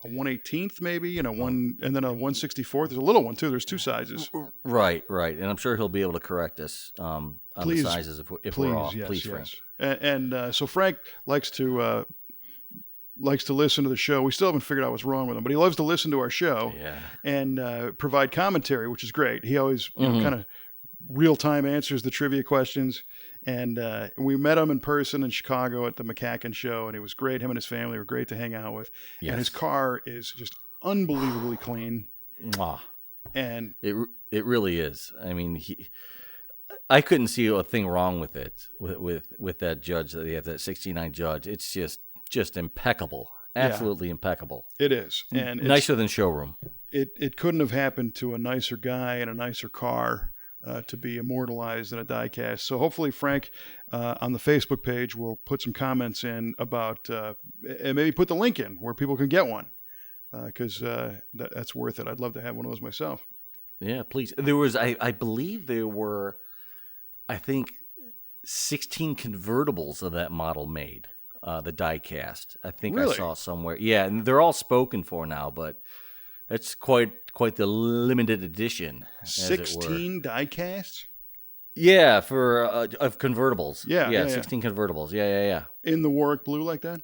1/18th maybe, and then a 1/64th. There's a little one too. There's 2 sizes. Right. And I'm sure he'll be able to correct us on the sizes if we're off. Yes, please, yes. Frank. And so Frank likes to listen to the show. We still haven't figured out what's wrong with him, but he loves to listen to our show and provide commentary, which is great. He always kind of real-time answers the trivia questions. And we met him in person in Chicago at the McCacken show, and it was great. Him and his family were great to hang out with. Yes. And his car is just unbelievably clean. Mwah. And it really is. I mean, I couldn't see a thing wrong with it, with that judge that he had, that 69 judge. It's just impeccable. Absolutely impeccable. It is. And nicer than showroom. It couldn't have happened to a nicer guy and a nicer car. To be immortalized in a die-cast. So hopefully Frank on the Facebook page will put some comments in about, and maybe put the link in where people can get one, because that's worth it. I'd love to have one of those myself. Yeah, please. There was, I believe there were, I think, 16 convertibles of that model made, the die-cast. I think really? I saw somewhere. Yeah, and they're all spoken for now, but it's quite the limited edition. 16 die casts? Yeah, for of convertibles. Yeah, 16 convertibles. Yeah. In the Warwick Blue like that?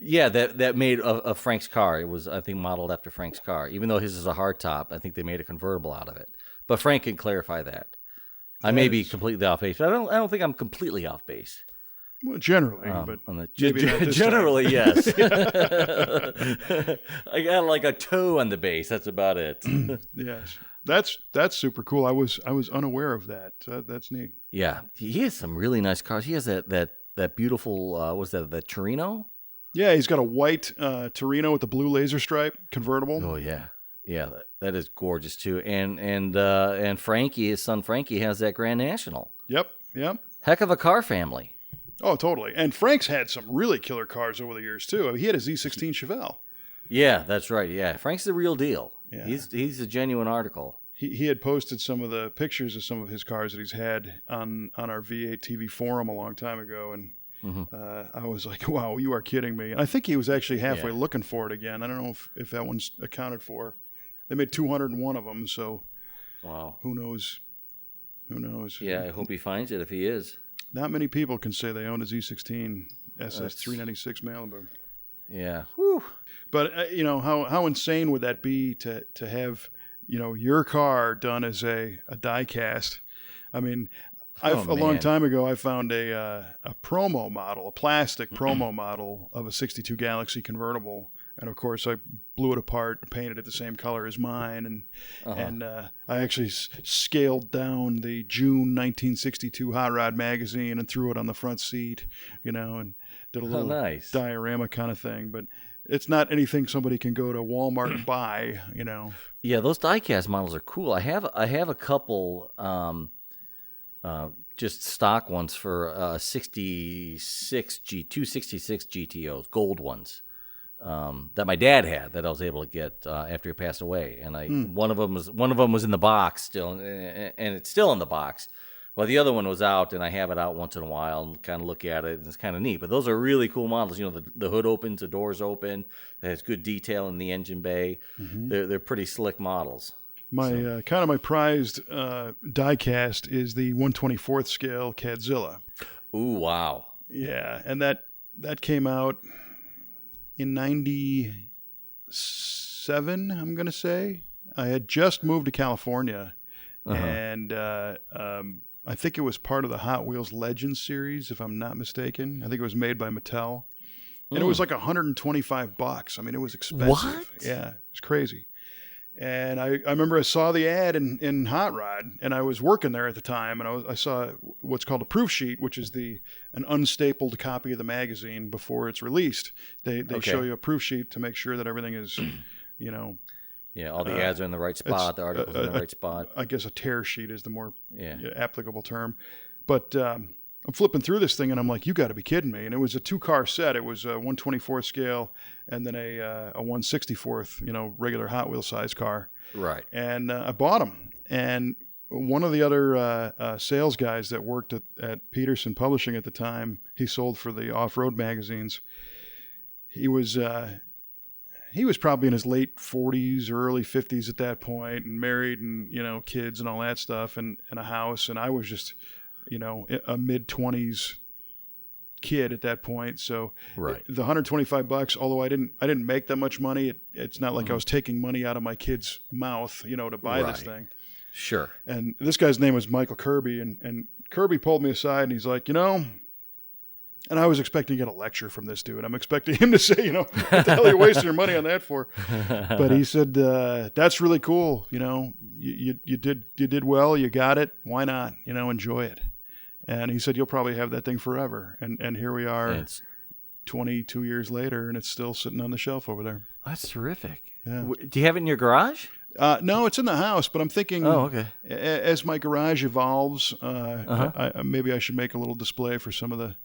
Yeah, that made a Frank's car. It was, I think, modeled after Frank's car. Even though his is a hardtop, I think they made a convertible out of it. But Frank can clarify that. I may be completely off base, but I don't think I'm completely off base. Well, generally, but generally, yes. I got like a toe on the base. That's about it. Yes, that's super cool. I was unaware of that. That's neat. Yeah, he has some really nice cars. He has that beautiful. What's that? The Torino. Yeah, he's got a white Torino with the blue laser stripe convertible. Oh yeah, that is gorgeous too. And Frankie, his son Frankie, has that Grand National. Yep. Heck of a car family. Oh, totally. And Frank's had some really killer cars over the years, too. I mean, he had a Z16 Chevelle. Yeah, that's right. Yeah, Frank's the real deal. Yeah. He's a genuine article. He had posted some of the pictures of some of his cars that he's had on our V8 TV forum a long time ago, and I was like, wow, you are kidding me. And I think he was actually halfway looking for it again. I don't know if that one's accounted for. They made 201 of them, so wow, who knows? Yeah, I hope he finds it if he is. Not many people can say they own a Z16 SS 396 Malibu. Yeah. Whew. But, how insane would that be to have, your car done as a die cast? I mean, a long time ago, I found a promo model, a plastic promo model of a 62 Galaxy convertible. And, of course, I blew it apart, painted it the same color as mine. And I actually scaled down the June 1962 Hot Rod magazine and threw it on the front seat, and did a little diorama kind of thing. But it's not anything somebody can go to Walmart and buy, Yeah, those diecast models are cool. I have a couple just stock ones for 66 GTOs, gold ones. That my dad had that I was able to get after he passed away, and one of them was in the box still, and it's still in the box. Well, the other one was out, and I have it out once in a while and kind of look at it, and it's kind of neat. But those are really cool models. You know, the hood opens, the doors open. It has good detail in the engine bay. They're pretty slick models. My kind of my prized diecast is the 1/24th scale Cadzilla. Ooh, wow. Yeah, and that came out in '97. I'm gonna say I had just moved to California, and I think it was part of the Hot Wheels Legends series, if I'm not mistaken. I think it was made by Mattel, and it was like $125. I mean, it was expensive. What? Yeah, it was crazy. And I remember I saw the ad in Hot Rod, and I was working there at the time, and I saw what's called a proof sheet, which is an unstapled copy of the magazine before it's released. They show you a proof sheet to make sure that everything is, you know. Yeah, all the ads are in the right spot, the articles are in the right spot. I guess a tear sheet is the more applicable term. But I'm flipping through this thing, and I'm like, you got to be kidding me. And it was a 2-car set. It was a 1/24th scale and then a 1/64th, regular Hot Wheel size car. Right. And I bought them. And one of the other sales guys that worked at Peterson Publishing at the time, he sold for the off-road magazines. He was probably in his late 40s or early 50s at that point, and married, and kids and all that stuff, and a house. And I was just a mid-20s kid at that point. So right. The $125, although I didn't make that much money, it's not like I was taking money out of my kid's mouth, to buy this thing. Sure. And this guy's name was Michael Kirby, and Kirby pulled me aside, and he's like, and I was expecting to get a lecture from this dude. I'm expecting him to say, what the hell are you wasting your money on that for? But he said, that's really cool. You did well. You got it. Why not? Enjoy it. And he said, you'll probably have that thing forever. And here we are 22 years later, and it's still sitting on the shelf over there. That's terrific. Yeah. Do you have it in your garage? No, it's in the house, but I'm thinking as my garage evolves, maybe I should make a little display for some of the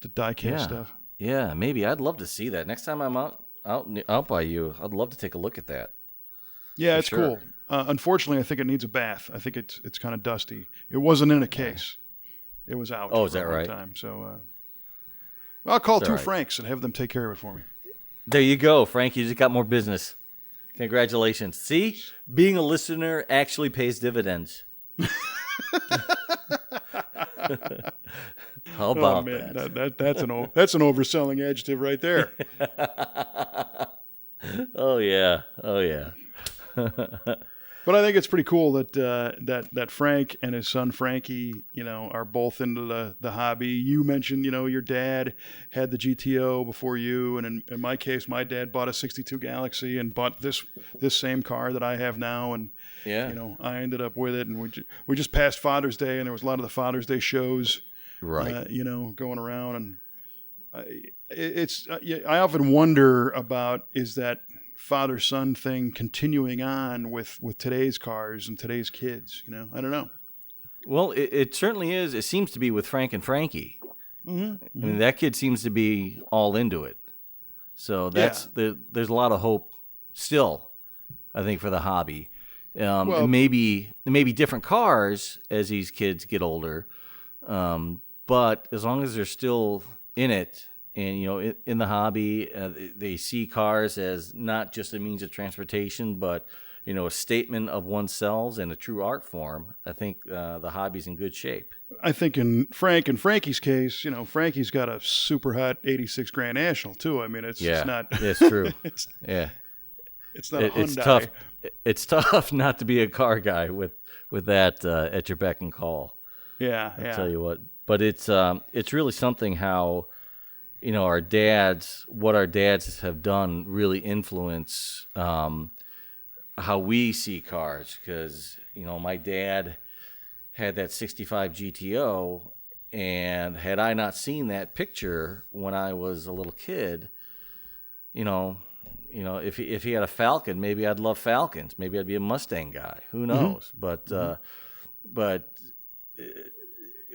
diecast stuff. Yeah, maybe. I'd love to see that. Next time I'm out by you, I'd love to take a look at that. Yeah, it's cool. Unfortunately, I think it needs a bath. I think it's kind of dusty. It wasn't in a case. It was out is for that a long right? time. So I'll call two Franks and have them take care of it for me. There you go, Frank. You just got more business. Congratulations. See? Being a listener actually pays dividends. How about that? That's an overselling adjective right there. Oh yeah. But I think it's pretty cool that Frank and his son Frankie, are both into the hobby. You mentioned, your dad had the GTO before you, and in my case, my dad bought a '62 Galaxy and bought this same car that I have now, and I ended up with it, and we just passed Father's Day, and there was a lot of the Father's Day shows, right? Going around, and I often wonder about, is that father-son thing continuing on with today's cars and today's kids? I don't know. Well, it certainly is. It seems to be with Frank and Frankie. Mm-hmm. I mean, that kid seems to be all into it. So there's a lot of hope still, I think, for the hobby. And maybe different cars as these kids get older. But as long as they're still in it, and in the hobby, they see cars as not just a means of transportation, but a statement of oneself and a true art form. I think the hobby's in good shape. I think in Frank and Frankie's case, Frankie's got a super hot '86 Grand National too. I mean, it's not. It's true. It's not a Hyundai. It's tough. It's tough not to be a car guy with that at your beck and call. Yeah, I'll tell you what. But it's really something how. Our dads have done really influence how we see cars. Because, my dad had that 65 GTO, and had I not seen that picture when I was a little kid, if he had a Falcon, maybe I'd love Falcons. Maybe I'd be a Mustang guy. Who knows? Mm-hmm. But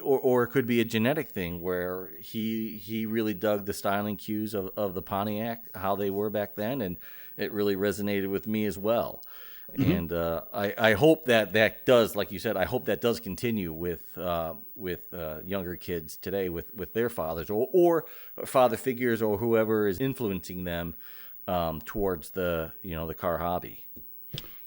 Or it could be a genetic thing where he really dug the styling cues of the Pontiac, how they were back then, and it really resonated with me as well. And I hope that does, like you said, I hope that does continue with younger kids today with their fathers or father figures or whoever is influencing them towards the car hobby.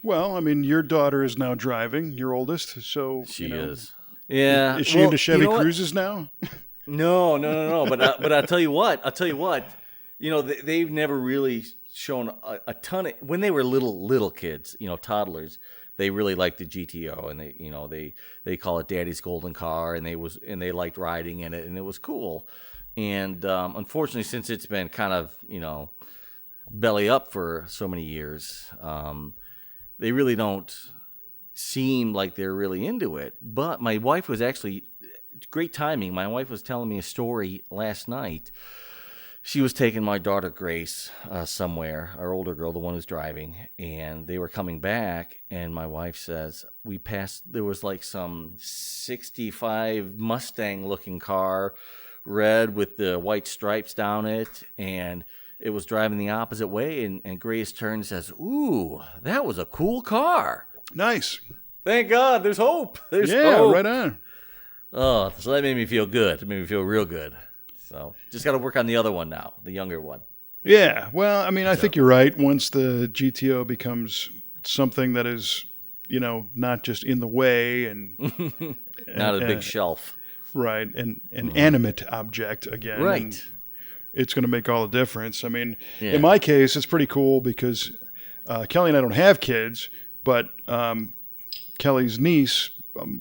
Well, I mean, your daughter is now driving, your oldest, so she is. Yeah. Is she into Chevy Cruises now? No. But I'll tell you what. They've never really shown a ton of, when they were little kids, toddlers. They really liked the GTO, and they call it Daddy's golden car, and they liked riding in it, and it was cool. And unfortunately, since it's been kind of belly up for so many years, they really don't seem like they're really into it. But my wife was actually, great timing. My wife was telling me a story last night. She was taking my daughter Grace somewhere, our older girl, the one who's driving, and they were coming back, and my wife says, there was like some 65 Mustang-looking car, red with the white stripes down it, and it was driving the opposite way, and Grace turned and says, "Ooh, that was a cool car." Nice. Thank God, there's hope. There's hope. Yeah, right on. Oh, so that made me feel good. It made me feel real good. So just got to work on the other one now, the younger one. Yeah. Well, I mean, I think you're right. Once the GTO becomes something that is, not just in the way and not a big shelf. Right. And an animate object again. Right. And it's going to make all the difference. I mean, in my case, it's pretty cool because Kelly and I don't have kids, but Kelly's niece,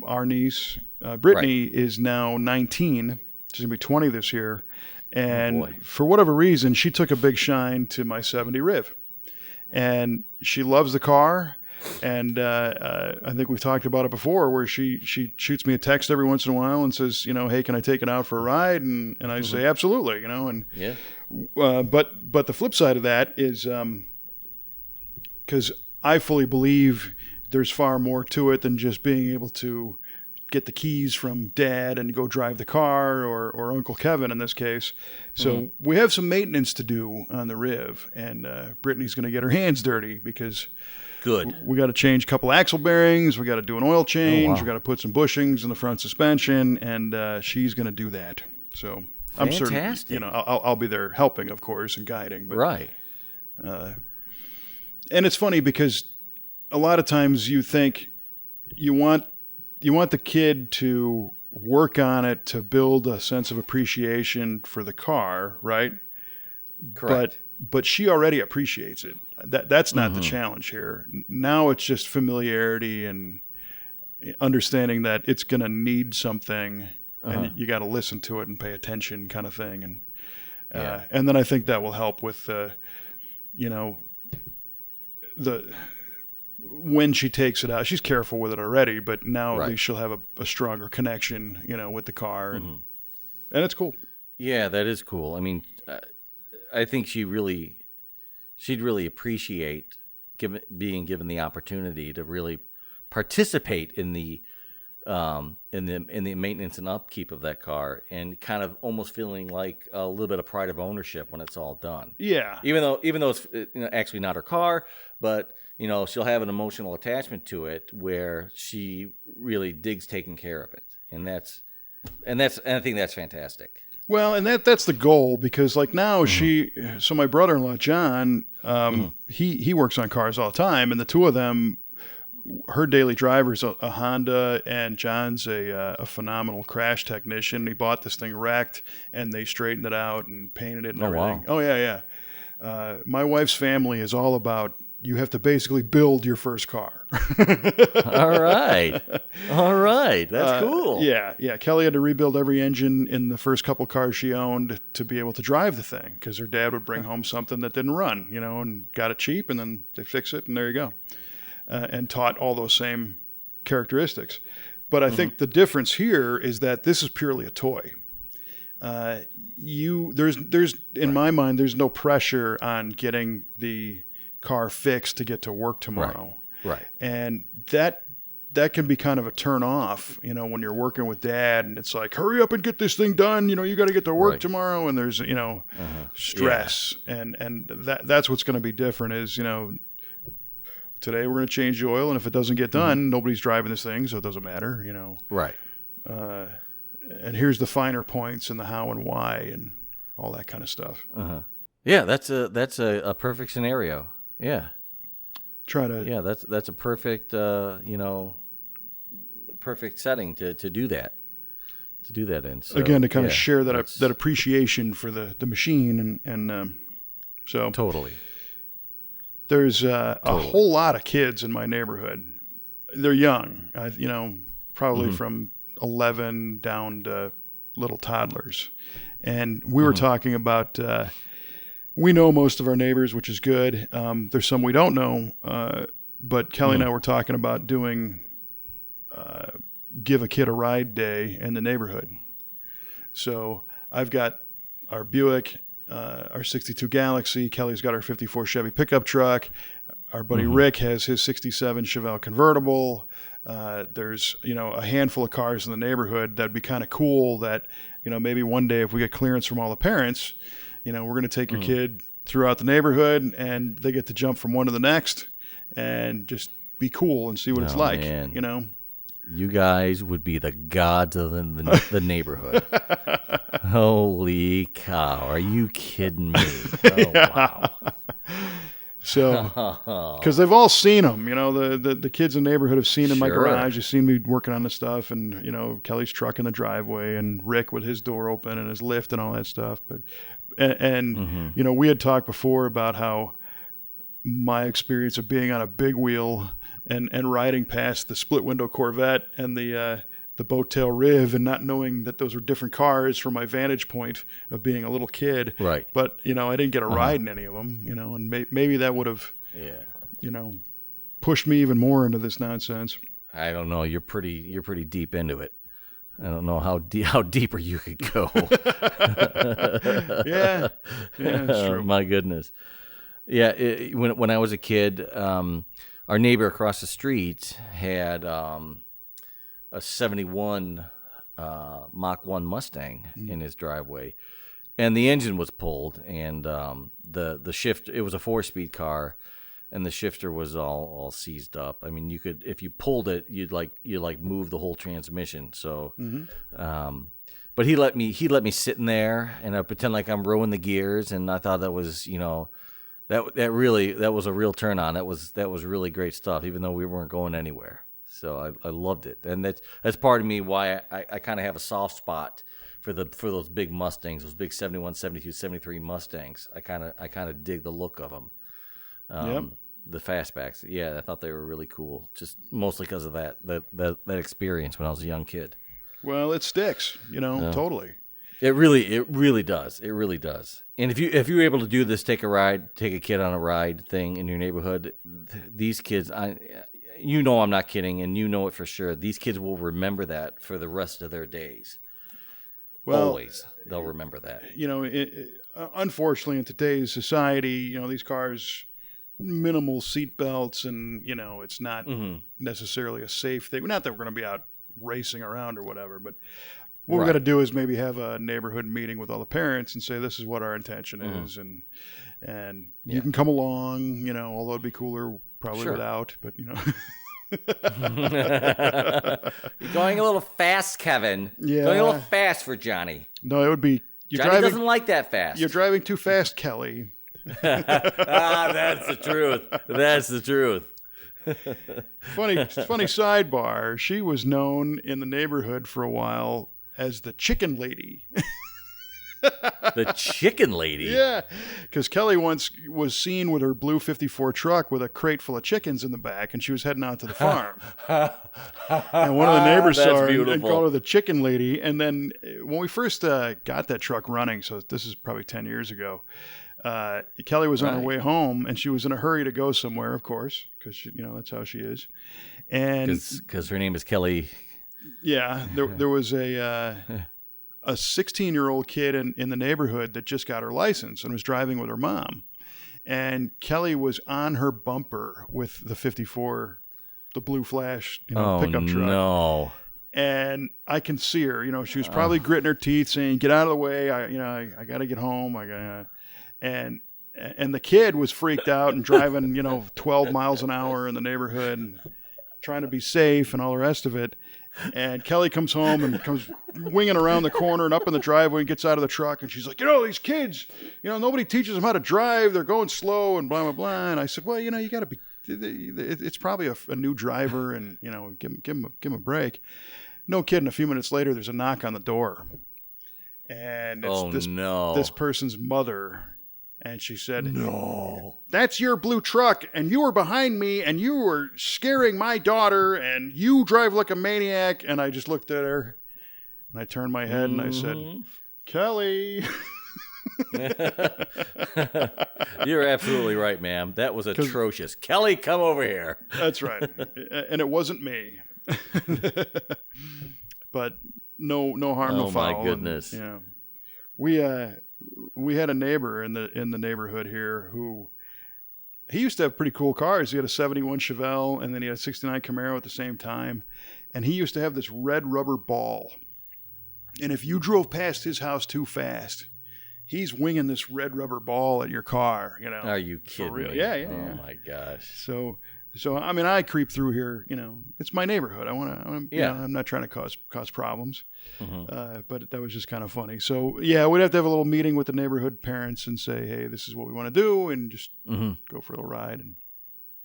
our niece, Brittany, is now 19. She's going to be 20 this year. And for whatever reason, she took a big shine to my 70 Riv. And she loves the car. And I think we've talked about it before, where she shoots me a text every once in a while and says, hey, can I take it out for a ride? And I say, absolutely, But the flip side of that is because I fully believe there's far more to it than just being able to get the keys from Dad and go drive the car, or Uncle Kevin in this case. So we have some maintenance to do on the Riv, and Brittany's going to get her hands dirty because we got to change a couple axle bearings, we got to do an oil change, we got to put some bushings in the front suspension, and she's going to do that. So I'm certain, I'll be there helping, of course, and guiding. But, right. And it's funny because a lot of times you think you want the kid to work on it to build a sense of appreciation for the car, right? Correct. But she already appreciates it. That's not the challenge here. Now it's just familiarity and understanding that it's going to need something, and you got to listen to it and pay attention, kind of thing. And then I think that will help with when she takes it out. She's careful with it already, but now at least she'll have a stronger connection, with the car, and it's cool. Yeah, that is cool. I mean, I think she'd really appreciate being given the opportunity to really participate in the maintenance and upkeep of that car, and kind of almost feeling like a little bit of pride of ownership when it's all done. Yeah. Even though it's actually not her car, but she'll have an emotional attachment to it where she really digs taking care of it, and I think that's fantastic. Well, and that's the goal, because like now so my brother-in-law John, he works on cars all the time, and the two of them, her daily driver's a Honda, and John's a phenomenal crash technician. He bought this thing wrecked, and they straightened it out and painted it and everything. Wow. Oh yeah. My wife's family is all about, you have to basically build your first car. All right. That's cool. Yeah. Kelly had to rebuild every engine in the first couple cars she owned to be able to drive the thing, because her dad would bring home something that didn't run, and got it cheap, and then they fix it, and there you go. And taught all those same characteristics. But I think the difference here is that this is purely a toy. There's in my mind, there's no pressure on getting the car fixed to get to work tomorrow. Right. And that can be kind of a turn off, when you're working with Dad, and it's like, hurry up and get this thing done. You got to get to work tomorrow, and there's, stress. And that's what's going to be different is, today we're going to change the oil, and if it doesn't get done, nobody's driving this thing, so it doesn't matter, Right. And here's the finer points and the how and why and all that kind of stuff. Yeah, that's a perfect scenario. Yeah. Yeah, that's a perfect perfect setting to do that. To do that in. So, again, to kind of share that appreciation for the machine and so totally. There's a whole lot of kids in my neighborhood. They're young, probably from 11 down to little toddlers. And we were talking about, we know most of our neighbors, which is good. There's some we don't know, but Kelly and I were talking about doing give a kid a ride day in the neighborhood. So I've got our Buick, our 62 Galaxy. Kelly's got our 54 Chevy pickup truck. Our buddy Rick has his 67 Chevelle convertible. There's, a handful of cars in the neighborhood. That'd be kind of cool that, maybe one day if we get clearance from all the parents, we're going to take your kid throughout the neighborhood and they get to jump from one to the next and just be cool and see what it's like, man. You guys would be the gods of the neighborhood. Holy cow. Are you kidding me? Oh, wow. So, because they've all seen them, the kids in the neighborhood have seen in my garage. They've seen me working on the stuff and, Kelly's truck in the driveway and Rick with his door open and his lift and all that stuff. But, we had talked before about how my experience of being on a big wheel and riding past the split window Corvette and the boat tail Riv and not knowing that those were different cars from my vantage point of being a little kid. Right. But, I didn't get a ride in any of them, and maybe that would have, pushed me even more into this nonsense. I don't know. You're pretty deep into it. I don't know how deeper you could go. Yeah, that's true. My goodness. Yeah, when I was a kid, our neighbor across the street had a 71 Mach 1 Mustang in his driveway, and the engine was pulled, and the shift, it was a 4-speed car, and the shifter was all seized up. I mean, you could, if you pulled it, you'd move the whole transmission. So, but he let me sit in there, and I pretend like I'm rowing the gears, and I thought that was, that was a real turn on. That was really great stuff, even though we weren't going anywhere. So I loved it, and that's part of me why I kind of have a soft spot for those big Mustangs, those big 71, 72, 73 Mustangs. I kind of dig the look of them. The fastbacks. Yeah, I thought they were really cool, just mostly because of that experience when I was a young kid. Well, it sticks, totally. It really does. It really does. And if you're able to do this, take a kid on a ride thing in your neighborhood, these kids, I'm not kidding, and you know it for sure. These kids will remember that for the rest of their days. Well, always, they'll remember that. Unfortunately, in today's society, these cars, minimal seat belts, and it's not necessarily a safe thing. Not that we're going to be out racing around or whatever, but what we got to do is maybe have a neighborhood meeting with all the parents and say this is what our intention is, and you can come along. Although it'd be cooler probably without, but You're going a little fast, Kevin. Yeah, going a little fast for Johnny. No, it would be. Johnny doesn't like that fast. You're driving too fast, Kelly. That's the truth. That's the truth. Funny sidebar. She was known in the neighborhood for a while as the chicken lady. The chicken lady? Yeah, because Kelly once was seen with her blue 54 truck with a crate full of chickens in the back, and she was heading out to the farm. And one of the neighbors saw her and called her the chicken lady. And then when we first got that truck running, so this is probably 10 years ago, Kelly was on her way home, and she was in a hurry to go somewhere, of course, because that's how she is. And because her name is Kelly. Yeah, there was a 16-year-old kid in the neighborhood that just got her license and was driving with her mom, and Kelly was on her bumper with the 54, the blue flash, pickup truck. No. And I can see her. She was probably gritting her teeth, saying, "Get out of the way! I got to get home. And And the kid was freaked out and driving, 12 miles an hour in the neighborhood and trying to be safe and all the rest of it. And Kelly comes home and comes winging around the corner and up in the driveway and gets out of the truck. And she's like, these kids, nobody teaches them how to drive. They're going slow and blah, blah, blah. And I said, well, you got to be, it's probably a new driver and, give him a break. No kidding. A few minutes later, there's a knock on the door. And it's this person's mother. And she said, "No, that's your blue truck, and you were behind me, and you were scaring my daughter, and you drive like a maniac." And I just looked at her, and I turned my head, and I said, "Kelly." You're absolutely right, ma'am. That was atrocious. Kelly, come over here. That's right. And it wasn't me. But no harm, no foul. Oh, my goodness. And, we had a neighbor in the neighborhood here who he used to have pretty cool cars. He had a 71 Chevelle, and then he had a 69 Camaro at the same time. And he used to have this red rubber ball. And if you drove past his house too fast, he's winging this red rubber ball at your car. Are you kidding me? Yeah. Oh my gosh. So I mean, I creep through here. It's my neighborhood. I want to. I'm not trying to cause problems. Mm-hmm. But that was just kind of funny. So yeah, we'd have to have a little meeting with the neighborhood parents and say, hey, this is what we want to do, and just go for a little ride.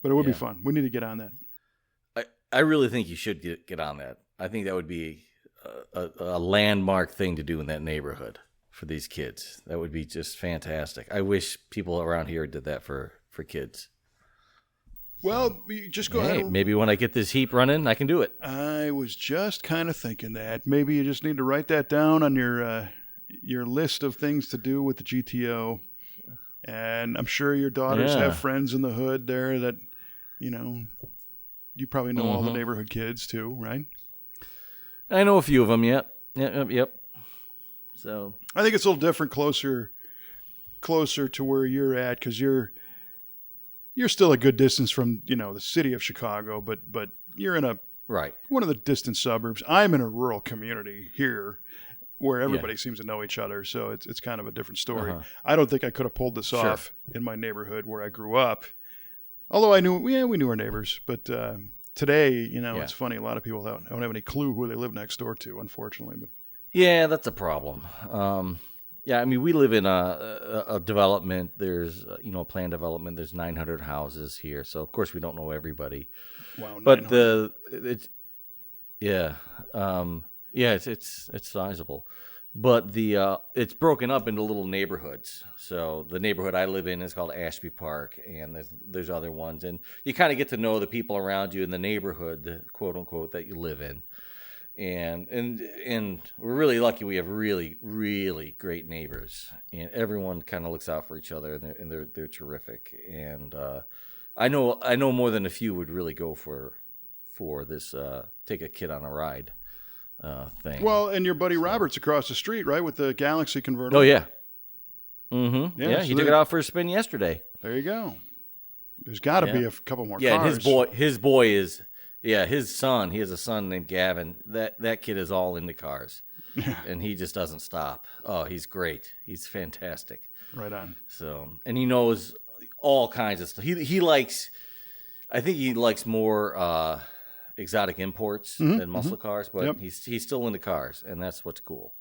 But it would be fun. We need to get on that. I really think you should get on that. I think that would be a landmark thing to do in that neighborhood for these kids. That would be just fantastic. I wish people around here did that for kids. Well, you just go ahead. Maybe when I get this heap running, I can do it. I was just kind of thinking that. Maybe you just need to write that down on your list of things to do with the GTO. And I'm sure your daughters have friends in the hood there that, you probably know all the neighborhood kids too, right? I know a few of them, Yep. So I think it's a little different closer to where you're at, because you're still a good distance from, the city of Chicago, but you're in one of the distant suburbs. I'm in a rural community here where everybody seems to know each other. So it's kind of a different story. I don't think I could have pulled this off in my neighborhood where I grew up. Although we knew our neighbors, but today, it's funny. A lot of people don't have any clue who they live next door to, unfortunately. But yeah, that's a problem. Yeah, I mean, we live in a development. There's, planned development. There's 900 houses here. So, of course, we don't know everybody. Wow, but it's sizable. But it's broken up into little neighborhoods. So the neighborhood I live in is called Ashby Park, and there's other ones. And you kind of get to know the people around you in the neighborhood, quote unquote, that you live in. And we're really lucky. We have really, really great neighbors, and everyone kind of looks out for each other, and they're terrific. And I know more than a few would really go for this take a kid on a ride thing. Well, and your buddy Robert's across the street, right, with the Galaxy convertible. Oh yeah, yeah. So he took it out for a spin yesterday. There you go. There's got to be a couple more cars. And his boy is. Yeah, his son, he has a son named Gavin. That kid is all into cars. And he just doesn't stop. Oh, he's great. He's fantastic. Right on. So, and he knows all kinds of stuff. He likes, I think he likes more exotic imports than muscle cars, but he's still into cars, and that's what's cool.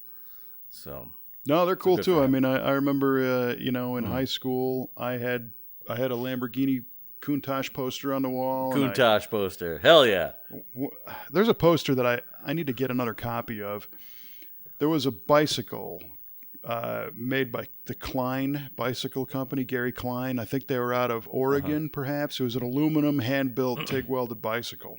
So. No, they're cool too. I mean, I remember, in high school, I had a Lamborghini Countach poster on the wall. Countach poster. Hell yeah. There's a poster that I need to get another copy of. There was a bicycle made by the Klein Bicycle Company, Gary Klein. I think they were out of Oregon, perhaps. It was an aluminum hand-built, TIG-welded bicycle.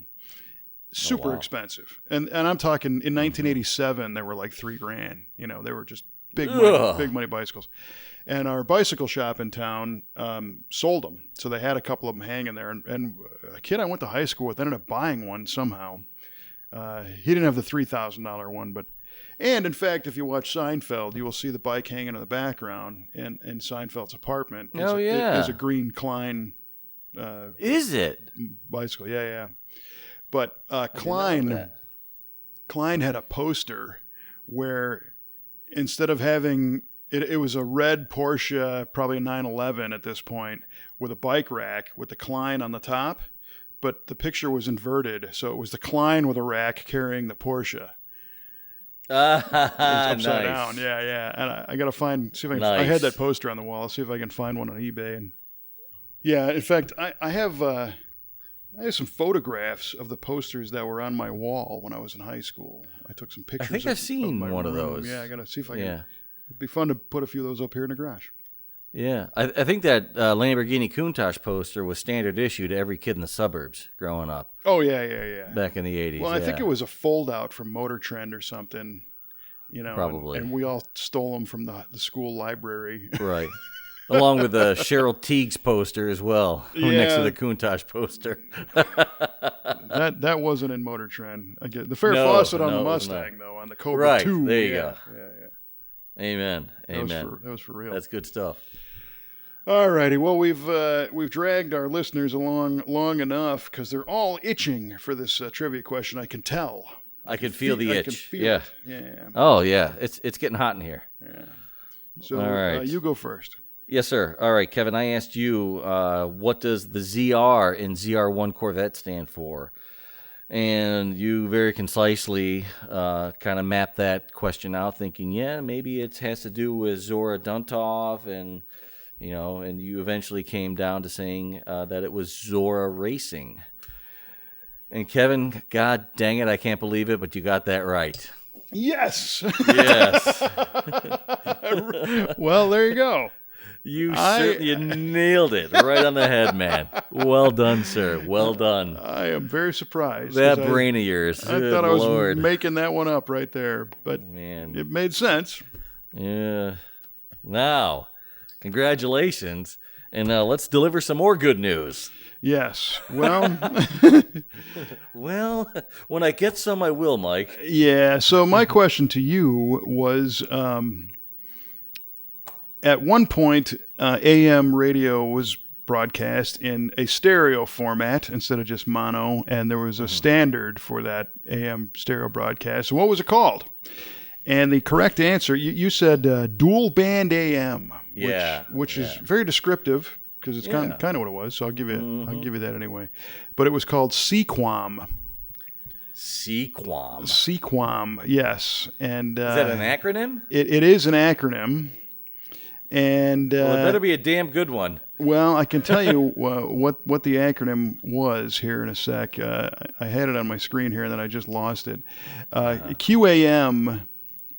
Super expensive. And I'm talking, in 1987, they were like $3,000. They were just big money bicycles. And our bicycle shop in town sold them. So they had a couple of them hanging there. And a kid I went to high school with ended up buying one somehow. He didn't have the $3,000 one. And in fact, if you watch Seinfeld, you will see the bike hanging in the background in Seinfeld's apartment. Is a green Klein is it? Bicycle. Yeah. But Klein had a poster where instead of having It was a red Porsche, probably a 911 at this point, with a bike rack with the Klein on the top, but the picture was inverted, so it was the Klein with a rack carrying the Porsche. It was upside down. Yeah. And I got to see if I can. I had that poster on the wall. I'll see if I can find one on eBay. And yeah, in fact, I have some photographs of the posters that were on my wall when I was in high school. I took some pictures. I think I've seen one of those. Yeah, I got to see if I can. It'd be fun to put a few of those up here in the garage. Yeah, I think that Lamborghini Countach poster was standard issue to every kid in the suburbs growing up. Oh, yeah. Back in the 80s. Well, I think it was a fold-out from Motor Trend or something, Probably. And we all stole them from the school library. Right. Along with the Cheryl Teague's poster as well, next to the Countach poster. that wasn't in Motor Trend. Again, the Fair Fawcett on the Mustang, though, on the Cobra 2. Right, there you go. Yeah. Amen. That was for real. That's good stuff. All righty. Well, we've dragged our listeners along long enough because they're all itching for this trivia question. I can tell. I can feel the itch. I can feel it. Yeah. Oh yeah, it's getting hot in here. Yeah. So all right. You go first. Yes, sir. All right, Kevin. I asked you, what does the ZR in ZR1 Corvette stand for? And you very concisely kind of mapped that question out, thinking, maybe it has to do with Zora Duntov, and you eventually came down to saying that it was Zora Racing. And Kevin, God dang it, I can't believe it, but you got that right. Yes. Yes. Well, there you go. You nailed it right on the head, man. Well done, sir. Well done. I am very surprised. That brain of yours. I thought I was making that one up right there, but man, it made sense. Yeah. Now, congratulations, and let's deliver some more good news. Yes. Well, well, when I get some, I will, Mike. Yeah. So my question to you was, at one point, AM radio was broadcast in a stereo format instead of just mono, and there was a standard for that AM stereo broadcast. So what was it called? And the correct answer, you said dual band AM, which is very descriptive because it's kind of what it was. So I'll give you that anyway. But it was called CQAM. CQAM, yes. And is that an acronym? It is an acronym. And well, it better be a damn good one. Well, I can tell you what the acronym was here in a sec. I had it on my screen here, and then I just lost it. QAM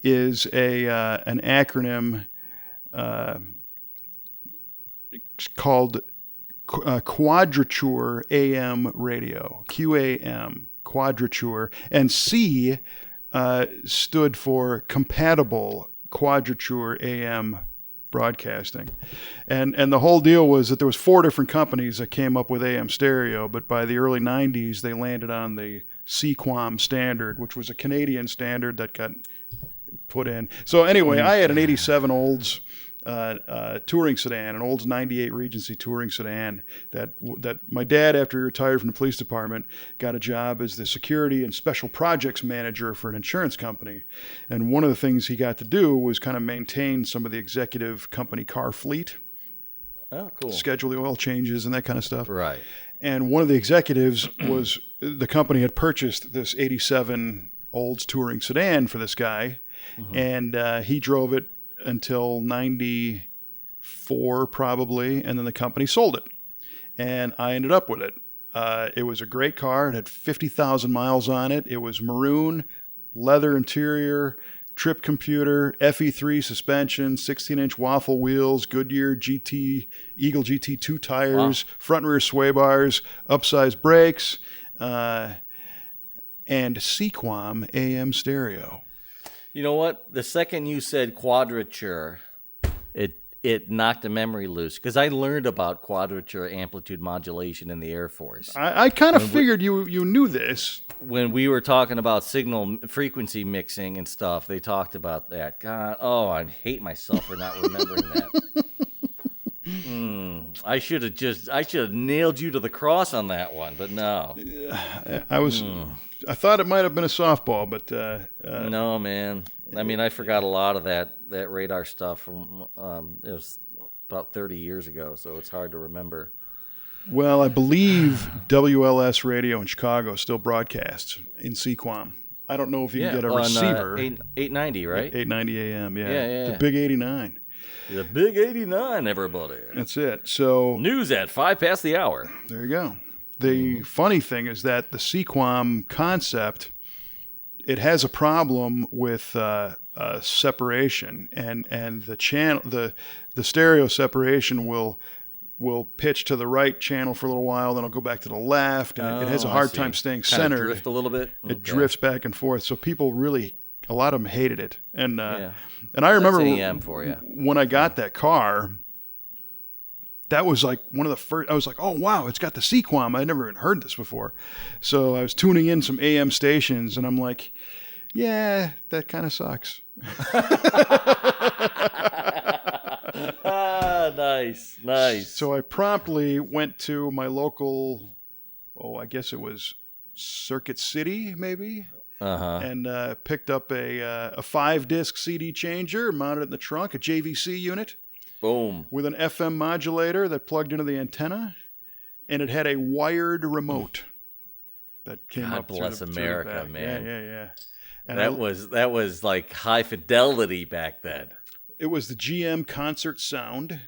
is an acronym called Quadrature AM Radio. QAM, Quadrature, and C stood for Compatible Quadrature AM broadcasting, and the whole deal was that there was 4 different companies that came up with AM stereo, but by the early 90s they landed on the CQAM standard, which was a Canadian standard that got put in. So anyway, I had an 87 Olds touring sedan, an Olds 98 Regency touring sedan that my dad, after he retired from the police department, got a job as the security and special projects manager for an insurance company. And one of the things he got to do was kind of maintain some of the executive company car fleet. Oh, cool. Schedule the oil changes and that kind of stuff. Right. And one of the executives was, the company had purchased this 87 Olds touring sedan for this guy, and he drove it until 94 probably, and then the company sold it, and I ended up with it. It was a great car. It had 50,000 miles on it. It was maroon, leather interior, trip computer, FE3 suspension, 16-inch waffle wheels, Goodyear GT, Eagle GT2 tires, front and rear sway bars, upsized brakes, and CQAM AM stereo. You know what? The second you said quadrature, it knocked the memory loose, because I learned about quadrature amplitude modulation in the Air Force. I kind of figured you knew this. When we were talking about signal frequency mixing and stuff, they talked about that. God, I hate myself for not remembering that. I should have nailed you to the cross on that one, but no. I thought it might have been a softball, but no, man. I mean, I forgot a lot of that that radar stuff from it was about 30 years ago, so it's hard to remember. Well, I believe WLS radio in Chicago still broadcasts in Sequam. I don't know if you can get a receiver. 890, right? 890 AM, yeah. Yeah. The big 89. The big 89, everybody. That's it. So news at 5 past the hour. There you go. The funny thing is that the Sequam concept, it has a problem with separation, and the channel, the stereo separation will pitch to the right channel for a little while, then it'll go back to the left, and it has a hard time staying centered. Kind of drift a little bit. It drifts back and forth. So people really, a lot of them hated it, and I remember when I got that car. That was like one of the first. I was like, "Oh wow, it's got the Sequam." I never even heard this before, so I was tuning in some AM stations, and I'm like, "Yeah, that kind of sucks." Nice. So I promptly went to my local. I guess it was Circuit City, maybe. And picked up a 5-disc CD changer, mounted it in the trunk, a JVC unit. Boom. With an FM modulator that plugged into the antenna, and it had a wired remote that came God up. God bless America, man. Yeah. And that was like high fidelity back then. It was the GM concert sound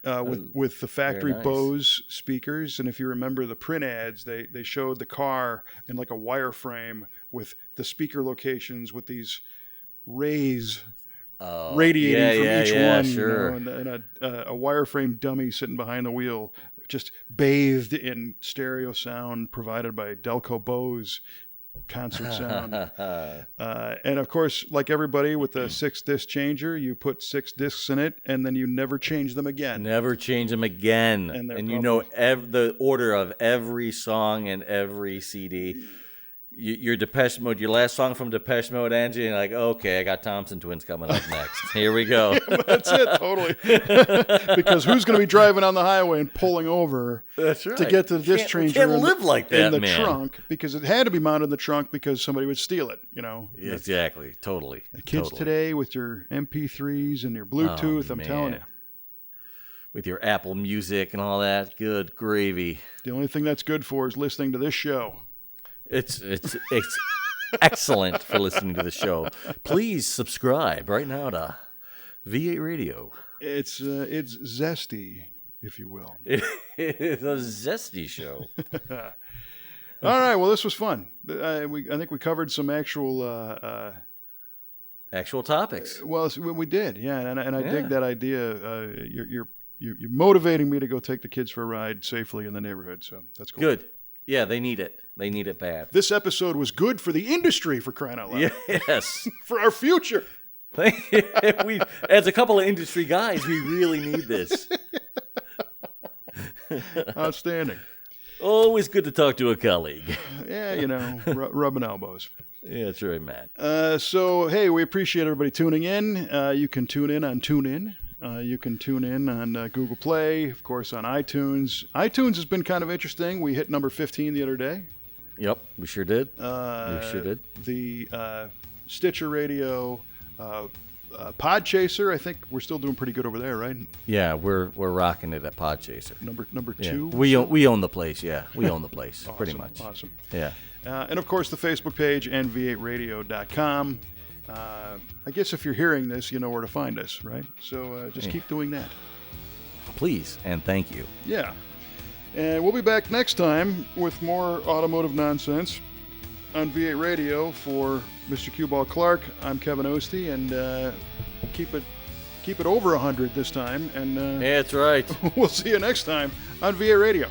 with the factory Bose speakers, and if you remember the print ads, they showed the car in like a wireframe with the speaker locations with these rays. Radiating from each one, sure. And a wireframe dummy sitting behind the wheel, just bathed in stereo sound provided by Delco Bose concert sound. And of course, like everybody with a 6-disc changer, you put 6 discs in it, and then you never change them again. Never change them again. And you know the order of every song and every CD. Your Depeche Mode, your last song from Depeche Mode, Angie, and you're like, okay, I got Thompson Twins coming up next. Here we go. That's it, totally. Because who's going to be driving on the highway and pulling over to get to the disc changer can't live like that, in the trunk? Because it had to be mounted in the trunk because somebody would steal it, you know. Exactly, totally. The kids today with your MP3s and your Bluetooth, I'm telling you. With your Apple Music and all that, good gravy. The only thing that's good for is listening to this show. It's excellent for listening to the show. Please subscribe right now to V8 Radio. It's zesty, if you will. It's a zesty show. All right. Well, this was fun. I think we covered some actual topics. Well, we did, yeah. And I dig that idea. You're motivating me to go take the kids for a ride safely in the neighborhood. So that's cool. Good. Yeah, they need it. They need it bad. This episode was good for the industry, for crying out loud. Yes. For our future. As a couple of industry guys, we really need this. Outstanding. Always good to talk to a colleague. Yeah, you know, rubbing elbows. Yeah, that's right, man. So, hey, we appreciate everybody tuning in. You can tune in on TuneIn. You can tune in on Google Play, of course, on iTunes. iTunes has been kind of interesting. We hit number 15 the other day. Yep, we sure did. The Stitcher Radio, Podchaser, I think we're still doing pretty good over there, right? Yeah, we're rocking it at Podchaser. Number 2. We own the place. Yeah, we own the place. Awesome, pretty much. Awesome. Yeah. And of course, the Facebook page and v8radio.com. I guess if you're hearing this, you know where to find us, right? So just keep doing that. Please, and thank you. Yeah. And we'll be back next time with more automotive nonsense on V8 Radio. For Mr. Q-Ball Clarke, I'm Kevin Oeste, and keep it over 100 this time. And that's right. We'll see you next time on V8 Radio.